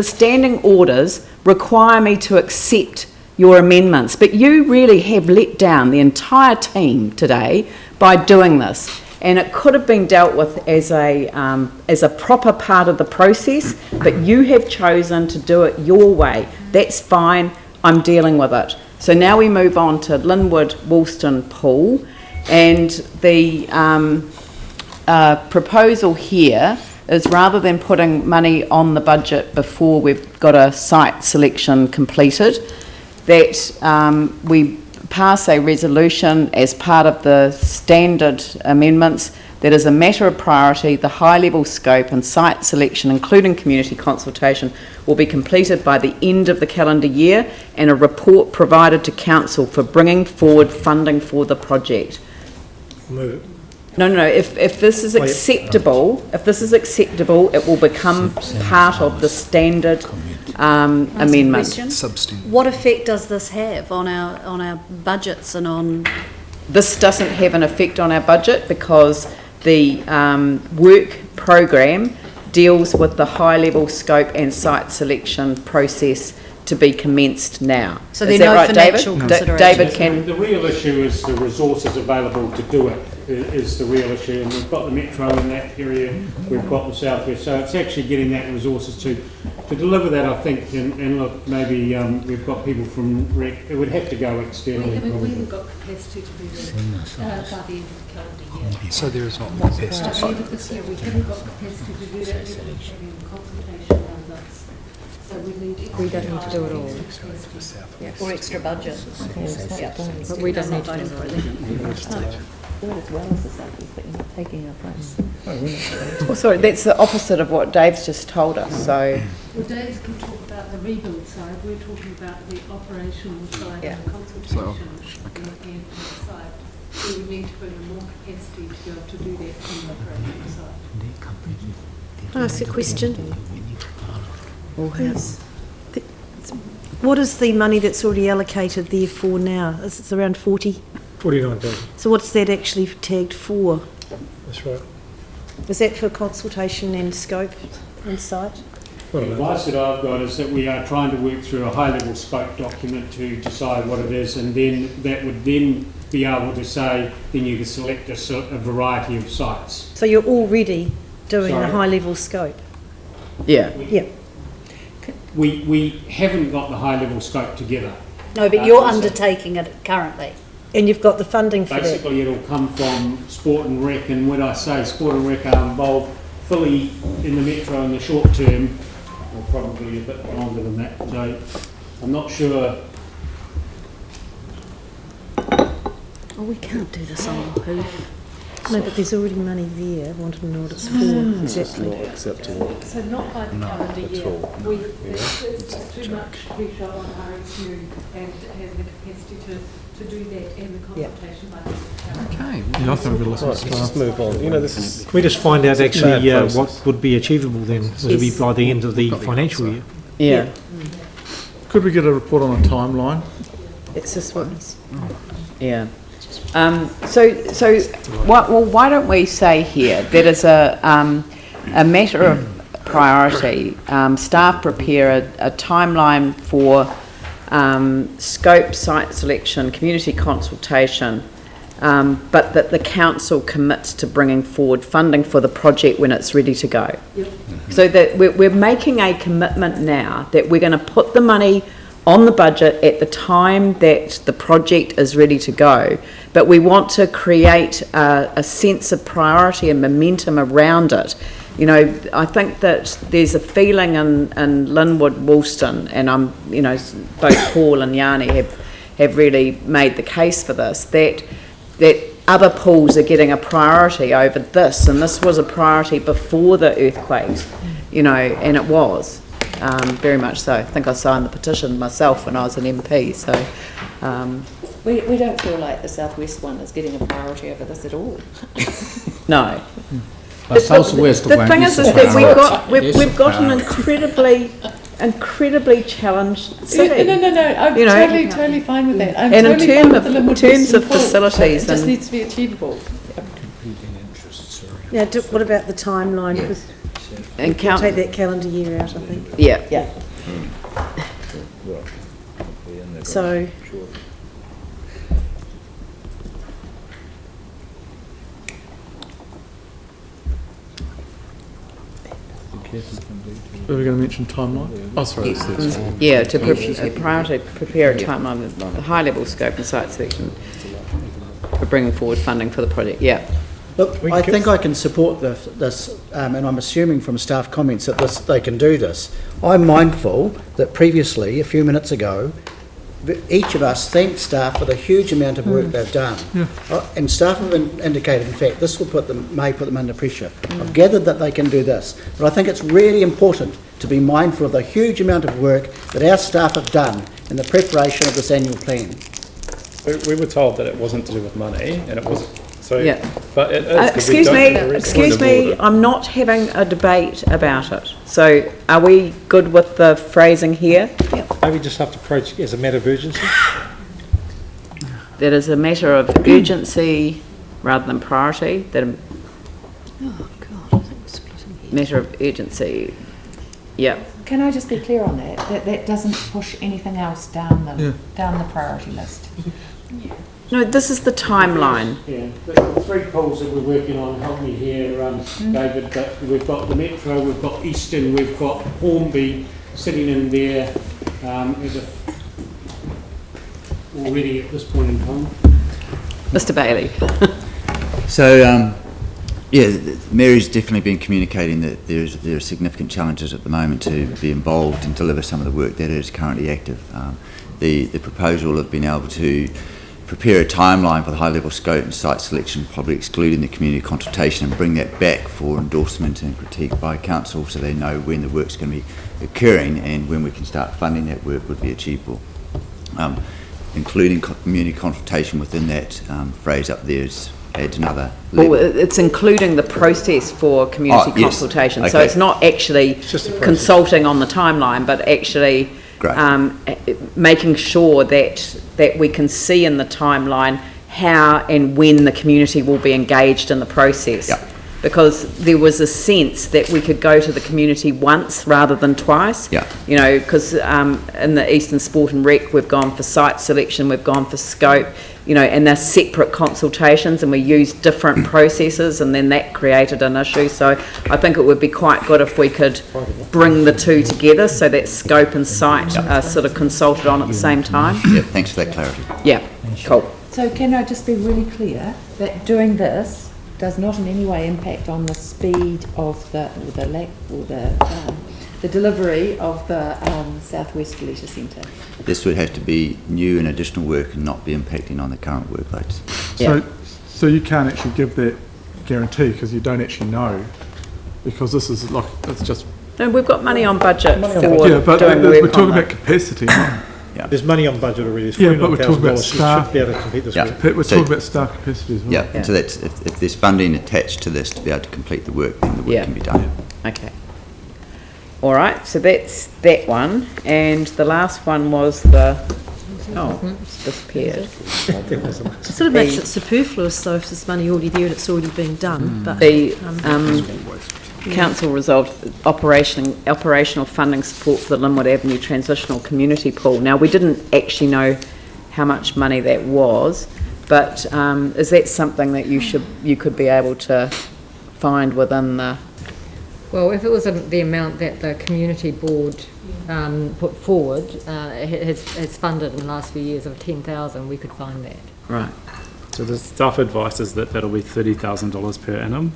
standing orders require me to accept your amendments, but you really have let down the entire team today by doing this. And it could have been dealt with as a proper part of the process, but you have chosen to do it your way. That's fine. I'm dealing with it. So now we move on to Linwood Woolston Pool, and the proposal here is, rather than putting money on the budget before we've got a site selection completed, that we pass a resolution as part of the standard amendments that as a matter of priority, the high-level scope and site selection, including community consultation, will be completed by the end of the calendar year, and a report provided to council for bringing forward funding for the project. Move it. No. If this is acceptable, it will become part of the standard amendment. What effect does this have on our budgets and on? This doesn't have an effect on our budget because the work program deals with the high-level scope and site selection process to be commenced now. So there are no financial considerations? David can... The real issue is the resources available to do it is the real issue, and we've got the metro in that area, we've got the southwest, so it's actually getting that resources to deliver that, I think, and look, maybe we've got people from REC, it would have to go externally. We haven't got capacity to do that by the end of the calendar year. So there is not capacity. By the end of this year, we haven't got capacity to do that. We're having consultation around this. So we need. We don't need to do it all. Or extra budget. But we don't need to do it all. As well as the southeast, but you're not taking our place. Well, sorry, that's the opposite of what Dave's just told us, so... Well, Dave can talk about the rebuild side, we're talking about the operational side Yeah. and the consultation and the side. So we need to bring in more capacity to be able to do that on the operational side. Can I ask a question? What is the money that's already allocated there for now? It's around 40? 49,000, So what's that actually tagged for? that's right. Is that for consultation and scope and site? The advice that I've got is that we are trying to work through a high-level scope document to decide what it is, and then that would then be able to say, then you can select a variety of sites. So you're already doing a Sorry? high-level scope? Yeah. Yeah. We haven't got the high-level scope together. No, but you're undertaking it currently. And you've got the funding for that? Basically, it'll come from Sport and Rec, and when I say Sport and Rec are involved fully in the Metro in the short term, or probably a bit longer than that, so I'm not sure. Oh, we can't do this on the hoof. No, but there's already money there. I want to know what it's for, exactly. acceptable. So not by the calendar year. It's too much pressure on RSU and having the capacity to do that and the consultation by the calendar. Okay. Yeah, I think we'll listen to Let's just staff. move on. You know, this is... Can we just find out It's a actually bad process. what would be achievable then? Would it be Yes. by the end of the financial year? Yeah. Could we get a report on a timeline? It's this one. Yeah. Why don't we say here that is a matter of priority. Staff prepare a timeline for scope, site selection, community consultation, but that the council commits to bringing forward funding for the project when it's ready to go. Yep. So that we're making a commitment now that we're going to put the money on the budget at the time that the project is ready to go, but we want to create a sense of priority and momentum around it. You know, I think that there's a feeling in Linwood, Woolston, and both Paul and Yanni have really made the case for this, that other pools are getting a priority over this, and this was a priority before the earthquakes, and it was. Very much so. I think I signed the petition myself when I was an MP, so... We don't feel like the southwest one is getting a priority over this at all. No. But southwest The one thing is that we've got an priority. incredibly challenged city. No. I'm totally fine with that. I'm and totally in fine with the Linwood terms Western of Pool, facilities, but it just and needs to be achievable. Now, what about the timeline? Because and we'll take that calendar year out, I think. yeah. So, Are we going to mention timeline? Oh, sorry. Yeah, to prepare a timeline with the high-level scope and site selection for bringing forward funding for the project. Yeah. Look, I think I can support this, and I'm assuming from staff comments that they can do this. I'm mindful that previously, a few minutes ago, each of us thanked staff for the huge amount of work they've done. And staff have indicated, in fact, this will may put them under pressure. I've gathered that they can do this, but I think it's really important to be mindful of the huge amount of work that our staff have done in the preparation of this annual plan. We were told that it wasn't to do with money, and it wasn't. So, Yeah. But it is. Excuse me, I'm not having a debate about it. So are we good with the phrasing here? Maybe just have to approach it as a matter of urgency. That is a matter of urgency rather than priority. That Oh, God, I think we're splitting here. matter of urgency. Yeah. Can I just be clear on that? That doesn't push anything else down the priority list. No, this is the timeline. Yeah, the three pools that we're working on, help me here, David, but we've got the Metro, we've got Eastern, we've got Hornby sitting in there already at this point in time. Mr. Bailey. So, Mary's definitely been communicating that there are significant challenges at the moment to be involved and deliver some of the work that is currently active. The proposal of being able to prepare a timeline for the high-level scope and site selection, probably excluding the community consultation, and bring that back for endorsement and critique by council so they know when the work's going to be occurring and when we can start funding that work would be achievable. Including community consultation within that phrase up there adds another level. Well, it's including the process for community consultation. Okay. So it's not actually consulting on the timeline, but actually making sure that we can see in the timeline how and when the community will be engaged in the process. Yep. Because there was a sense that we could go to the community once rather than twice. Yeah. You know, because in the Eastern Sport and Rec, we've gone for site selection, we've gone for scope, you know, and they're separate consultations, and we used different processes, and then that created an issue. So I think it would be quite good if we could bring the two together so that scope and site are sort of consulted on at the same time. Yeah, thanks for that clarity. Yeah, cool. So can I just be really clear that doing this does not in any way impact on the speed of the delivery of the Southwest Leisure Centre? This would have to be new and additional work and not be impacting on the current workloads. So you can't actually give that guarantee because you don't actually know, because this is like, it's just... No, we've got money on budget for but doing work we're talking on about capacity, not... Yeah. There's money on budget already. There's Yeah, but we're talking about $49,000 staff. should be able to complete this work. We're talking about staff capacity as well. Yeah, and so that's, if there's funding attached to this to be able to complete the work, then the work can be done. Okay. All right, so that's that one. And the last one was the... Oh, it's disappeared. It sort of makes it superfluous, though, if there's money already there and it's already been done. But The council resolved operational funding support for the Linwood Avenue Transitional Community Pool. Now, we didn't actually know how much money that was, but is that something that you could be able to find within the... Well, if it was the amount that the community board put forward, has funded in the last few years of 10,000, we could find that. Right. So the staff advice is that that'll be $30,000 per annum.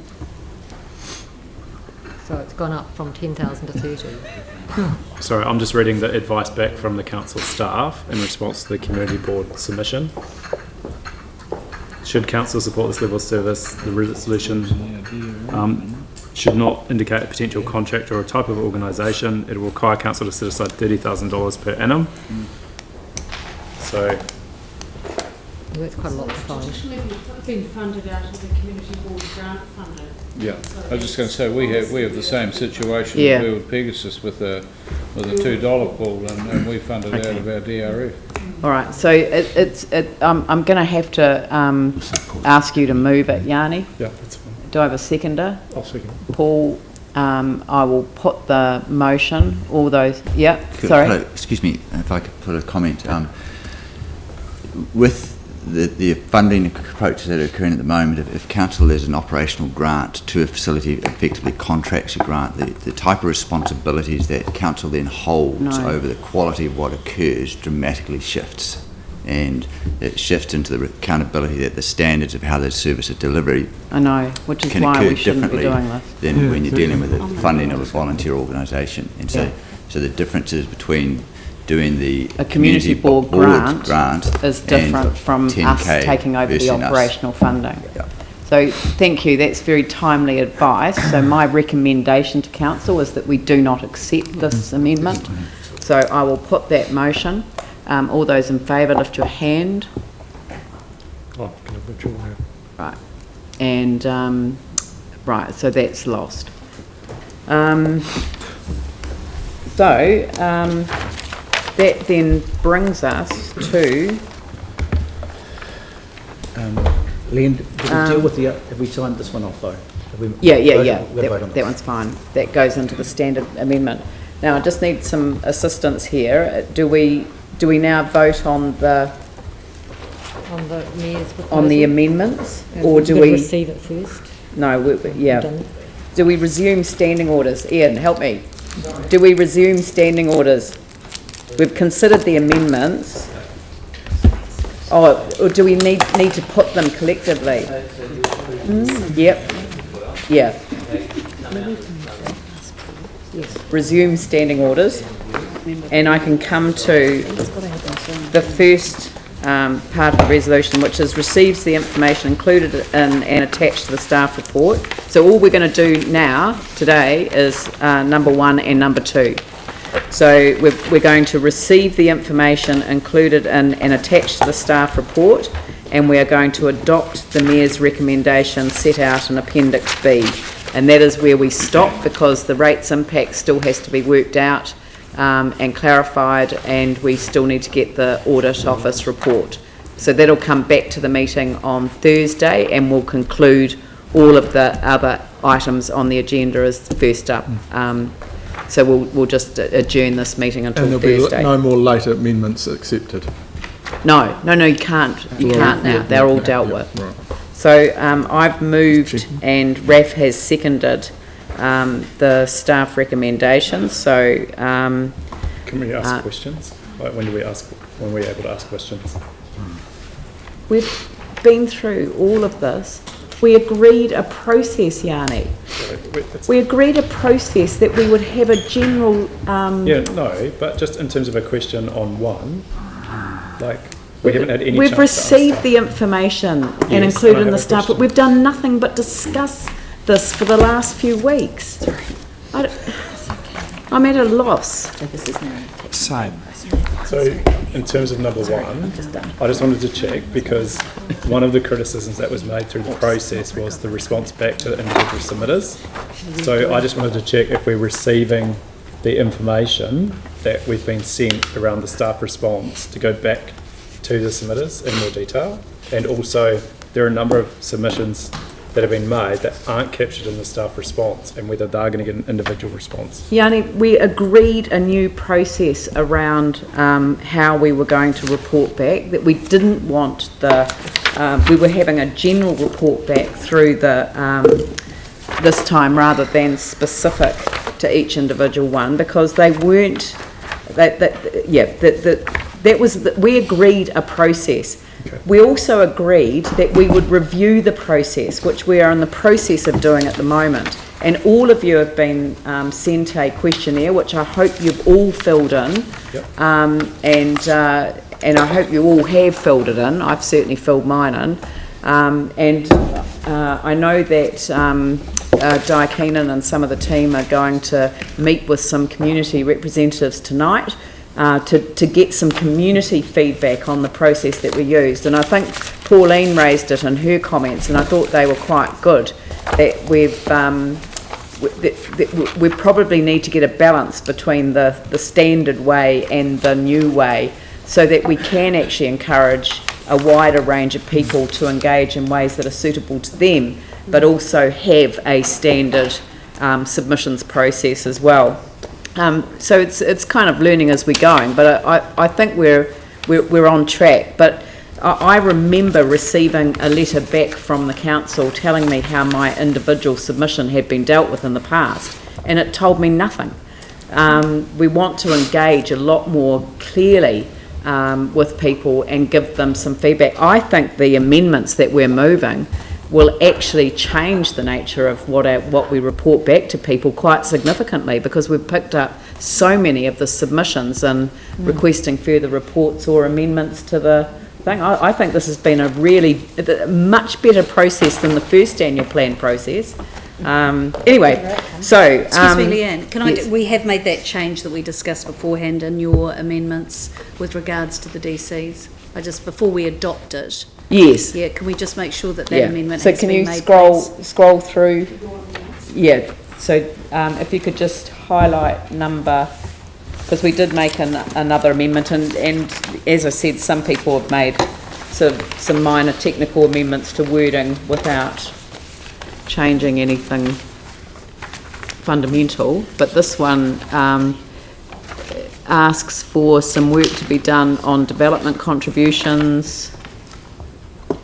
So it's gone up from 10,000 to 30. Sorry, I'm just reading the advice back from the council staff in response to the community board submission. Should council support this level of service, the resolution should not indicate a potential contractor or a type of organisation. It will require council to set aside $30,000 per annum. So that's quite a lot to find. Traditionally, we've been funded out of the community board grant funded. Yeah, I was just going to say, we have the same situation with Pegasus with a $2 pool, and we funded out of our DRF. All right, so I'm going to have to ask you to move it, Yanni. Yeah, that's fine. Do I have a seconder? I'll second. Paul, I will put the motion, all those, Excuse me, if I could put a comment. With the funding approaches that are occurring at the moment, if council is an operational grant to a facility, effectively contracts a grant, the type of responsibilities that council then holds over the quality of what occurs dramatically shifts. And it shifts into the accountability that the standards of how the service is delivered which is can why occur we shouldn't be differently doing this. than when you're dealing with the funding of a volunteer organisation. And so the differences between doing a community board grant is different from us taking over the operational funding. Yeah. So thank you, that's very timely advice. So my recommendation to council is that we do not accept this amendment. So I will put that motion. All those in favour, lift your hand. Oh, can I withdraw now? Right. And, right, so that's lost. That then brings us to... Len, did we deal with have we signed this one off though? That one's fine. That goes into the standard amendment. Now, I just need some assistance here. Do we now vote on the mayor's proposal? On the amendments, or do We've got to we receive it first? No, do we resume standing orders? Ian, help me. Do we resume standing orders? We've considered the amendments. Or do we need to put them collectively? Yep. Yeah. Resume standing orders, and I can come to the first part of the resolution, which is receives the information included in and attached to the staff report. So all we're going to do now, today, is number 1 and number 2. So we're going to receive the information included in and attached to the staff report, and we are going to adopt the Mayor's recommendation set out in Appendix B. And that is where we stop, because the rates impact still has to be worked out and clarified, and we still need to get the audit office report. So that'll come back to the meeting on Thursday, and we'll conclude all of the other items on the agenda as first up. So we'll just adjourn this meeting until Thursday. And there'll be no more later amendments accepted? No, you can't. You can't now. They're all dealt with. Right. So I've moved, and Raf has seconded the staff recommendations. So can we ask questions? Like when we're able to ask questions? We've been through all of this. We agreed a process, Yanni. We agreed a process that we would have a general... yeah, no, but just in terms of a question on one, like, we haven't had any We've chance received the information and included in the staff, but we've done nothing but discuss this for the last few weeks. I'm at a loss. Same. So, in terms of number 1, I just wanted to check, because one of the criticisms that was made through the process was the response back to the individual submitters. So I just wanted to check if we're receiving the information that we've been sent around the staff response to go back to the submitters in more detail. And also, there are a number of submissions that have been made that aren't captured in the staff response, and whether they're going to get an individual response. Yanni, we agreed a new process around how we were going to report back, that we didn't want we were having a general report back through the this time rather than specific to each individual one, because they weren't, we agreed a process. Okay. We also agreed that we would review the process, which we are in the process of doing at the moment. And all of you have been sent a questionnaire, which I hope you've all filled in. Yep. And I hope you all have filled it in. I've certainly filled mine in. I know that Di Keenan and some of the team are going to meet with some community representatives tonight to get some community feedback on the process that we used. And I think Pauline raised it in her comments, and I thought they were quite good, that we probably need to get a balance between the standard way and the new way, so that we can actually encourage a wider range of people to engage in ways that are suitable to them, but also have a standard submissions process as well. So it's kind of learning as we're going, but I think we're on track. But I remember receiving a letter back from the council telling me how my individual submission had been dealt with in the past, and it told me nothing. We want to engage a lot more clearly with people and give them some feedback. I think the amendments that we're moving will actually change the nature of what we report back to people quite significantly, because we've picked up so many of the submissions and requesting further reports or amendments to the thing. I think this has been a really much better process than the first annual plan process. Anyway, so... Excuse me, Leanne, yes. we have made that change that we discussed beforehand in your amendments with regards to the DCs. Before we adopt it. Yes. Yeah, can we just make sure that amendment so has can been you made, scroll through? Yeah, so if you could just highlight number, because we did make another amendment, and as I said, some people have made sort of some minor technical amendments to wording without changing anything fundamental, but this one asks for some work to be done on development contributions.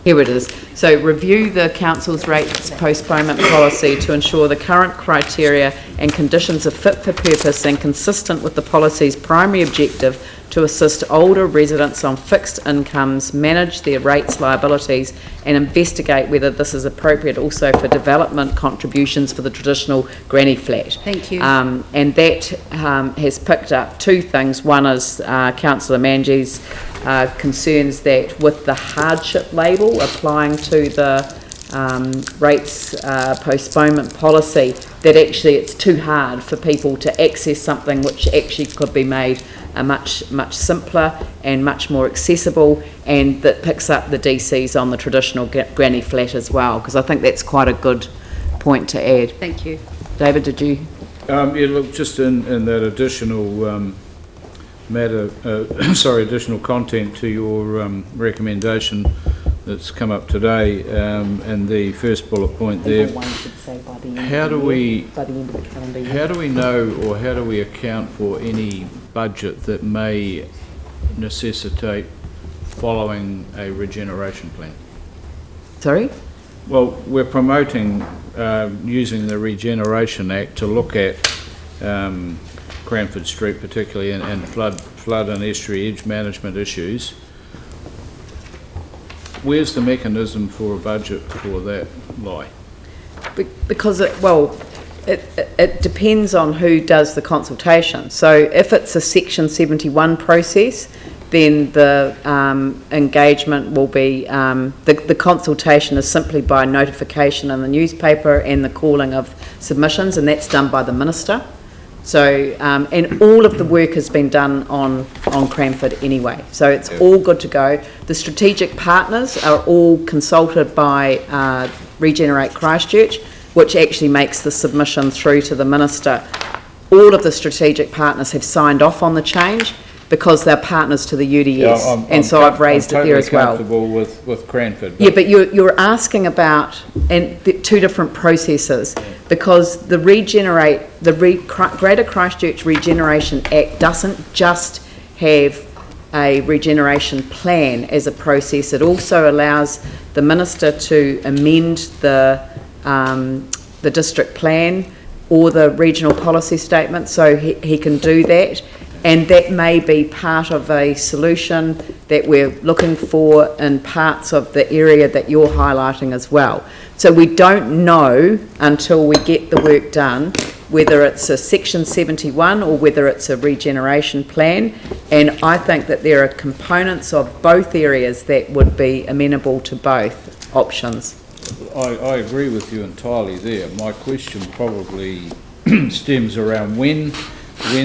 Here it is. So review the council's rates postponement policy to ensure the current criteria and conditions are fit for purpose and consistent with the policy's primary objective to assist older residents on fixed incomes, manage their rates liabilities, and investigate whether this is appropriate also for development contributions for the traditional granny flat. Thank you. And that has picked up two things. One is Councillor Mangy's concerns that with the hardship label applying to the rates postponement policy, that actually it's too hard for people to access something which actually could be made much simpler and much more accessible, and that picks up the DCs on the traditional granny flat as well, because I think that's quite a good point to add. Thank you. David, did you? Yeah, look, just in that additional additional content to your recommendation that's come up today, and the first bullet point there. How do we know, or how do we account for any budget that may necessitate following a regeneration plan? Sorry? Well, we're promoting using the Regeneration Act to look at Cranford Street particularly, and flood and estuary edge management issues. Where's the mechanism for a budget for that lie? Because it depends on who does the consultation. So if it's a Section 71 process, then the engagement will be, the consultation is simply by notification in the newspaper and the calling of submissions, and that's done by the Minister. So, and all of the work has been done on Cranford anyway, so it's all good to go. The strategic partners are all consulted by Regenerate Christchurch, which actually makes the submission through to the Minister. All of the strategic partners have signed off on the change because they're partners to the UDS, and so I've raised it there as well. I'm totally comfortable with Cranford. Yeah, but you're asking about two different processes, because the Greater Christchurch Regeneration Act doesn't just have a regeneration plan as a process. It also allows the Minister to amend the district plan or the regional policy statement, so he can do that. And that may be part of a solution that we're looking for in parts of the area that you're highlighting as well. So we don't know until we get the work done whether it's a Section 71 or whether it's a regeneration plan. And I think that there are components of both areas that would be amenable to both options. I agree with you entirely there. My question probably stems around when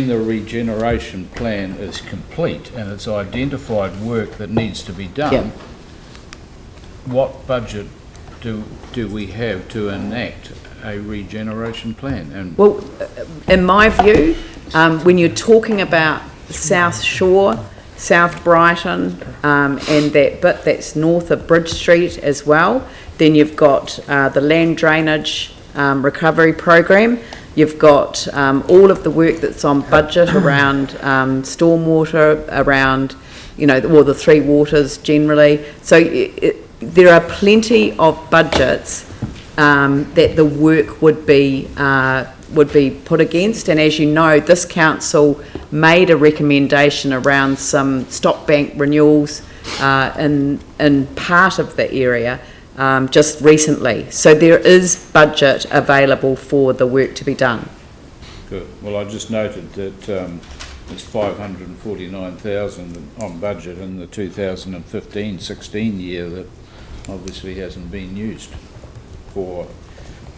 the regeneration plan is complete and it's identified work that needs to be done, what budget do we have to enact a regeneration plan? And well, in my view, when you're talking about South Shore, South Brighton, and that bit that's north of Bridge Street as well, then you've got the land drainage recovery program. You've got all of the work that's on budget around stormwater, around, the three waters generally. So there are plenty of budgets that the work would be put against. And as you know, this council made a recommendation around some stop bank renewals in part of the area. Just recently. So there is budget available for the work to be done. Good. Well, I just noted that there's 549,000 on budget in the 2015-16 year that obviously hasn't been used for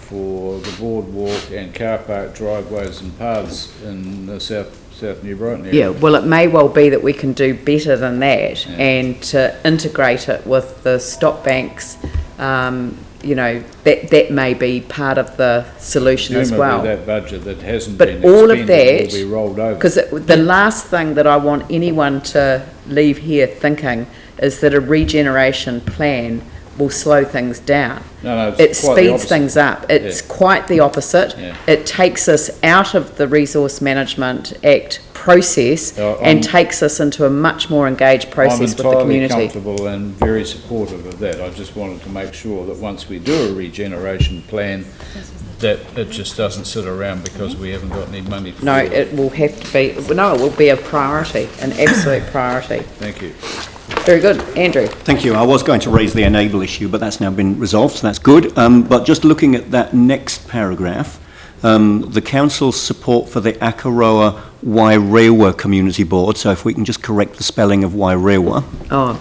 the boardwalk and car park driveways and paths in the South New Brighton area. Yeah, well, it may well be that we can do better than that, and to integrate it with the stop banks. That may be part of the solution as well. That budget that hasn't but been all expended of that will be rolled over. Because the last thing that I want anyone to leave here thinking is that a regeneration plan will slow things down. No, it speeds things up. It's quite the opposite. Yeah. It takes us out of the Resource Management Act process and takes us into a much more engaged process with the community. I'm entirely comfortable and very supportive of that. I just wanted to make sure that once we do a regeneration plan, that it just doesn't sit around because we haven't got any money. No, it will have to be, no, it will be a priority, an absolute priority. Thank you. Very good. Andrew. Thank you. I was going to raise the enable issue, but that's now been resolved, so that's good. But just looking at that next paragraph, the council's support for the Akaroa Wairewa Community Board, so if we can just correct the spelling of Wairewa. Oh.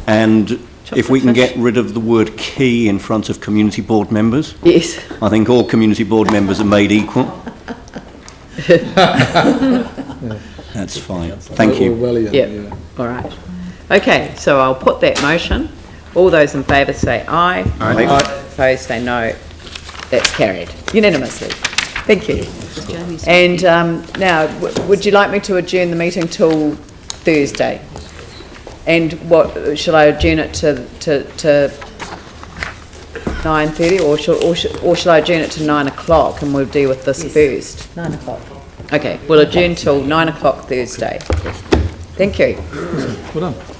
And if we can get rid of the word key in front of community board members. Yes. I think all community board members are made equal. That's fine. Thank you. Yeah. All right. Okay, so I'll put that motion. All those in favour say aye. Aye. Opposed say no. That's carried unanimously. Thank you. And now, would you like me to adjourn the meeting till Thursday? And what shall I adjourn it to 9:30, or shall I adjourn it to 9 o'clock and we'll deal with this first? 9 o'clock. Okay, we'll adjourn till 9 o'clock Thursday. Thank you. Well done.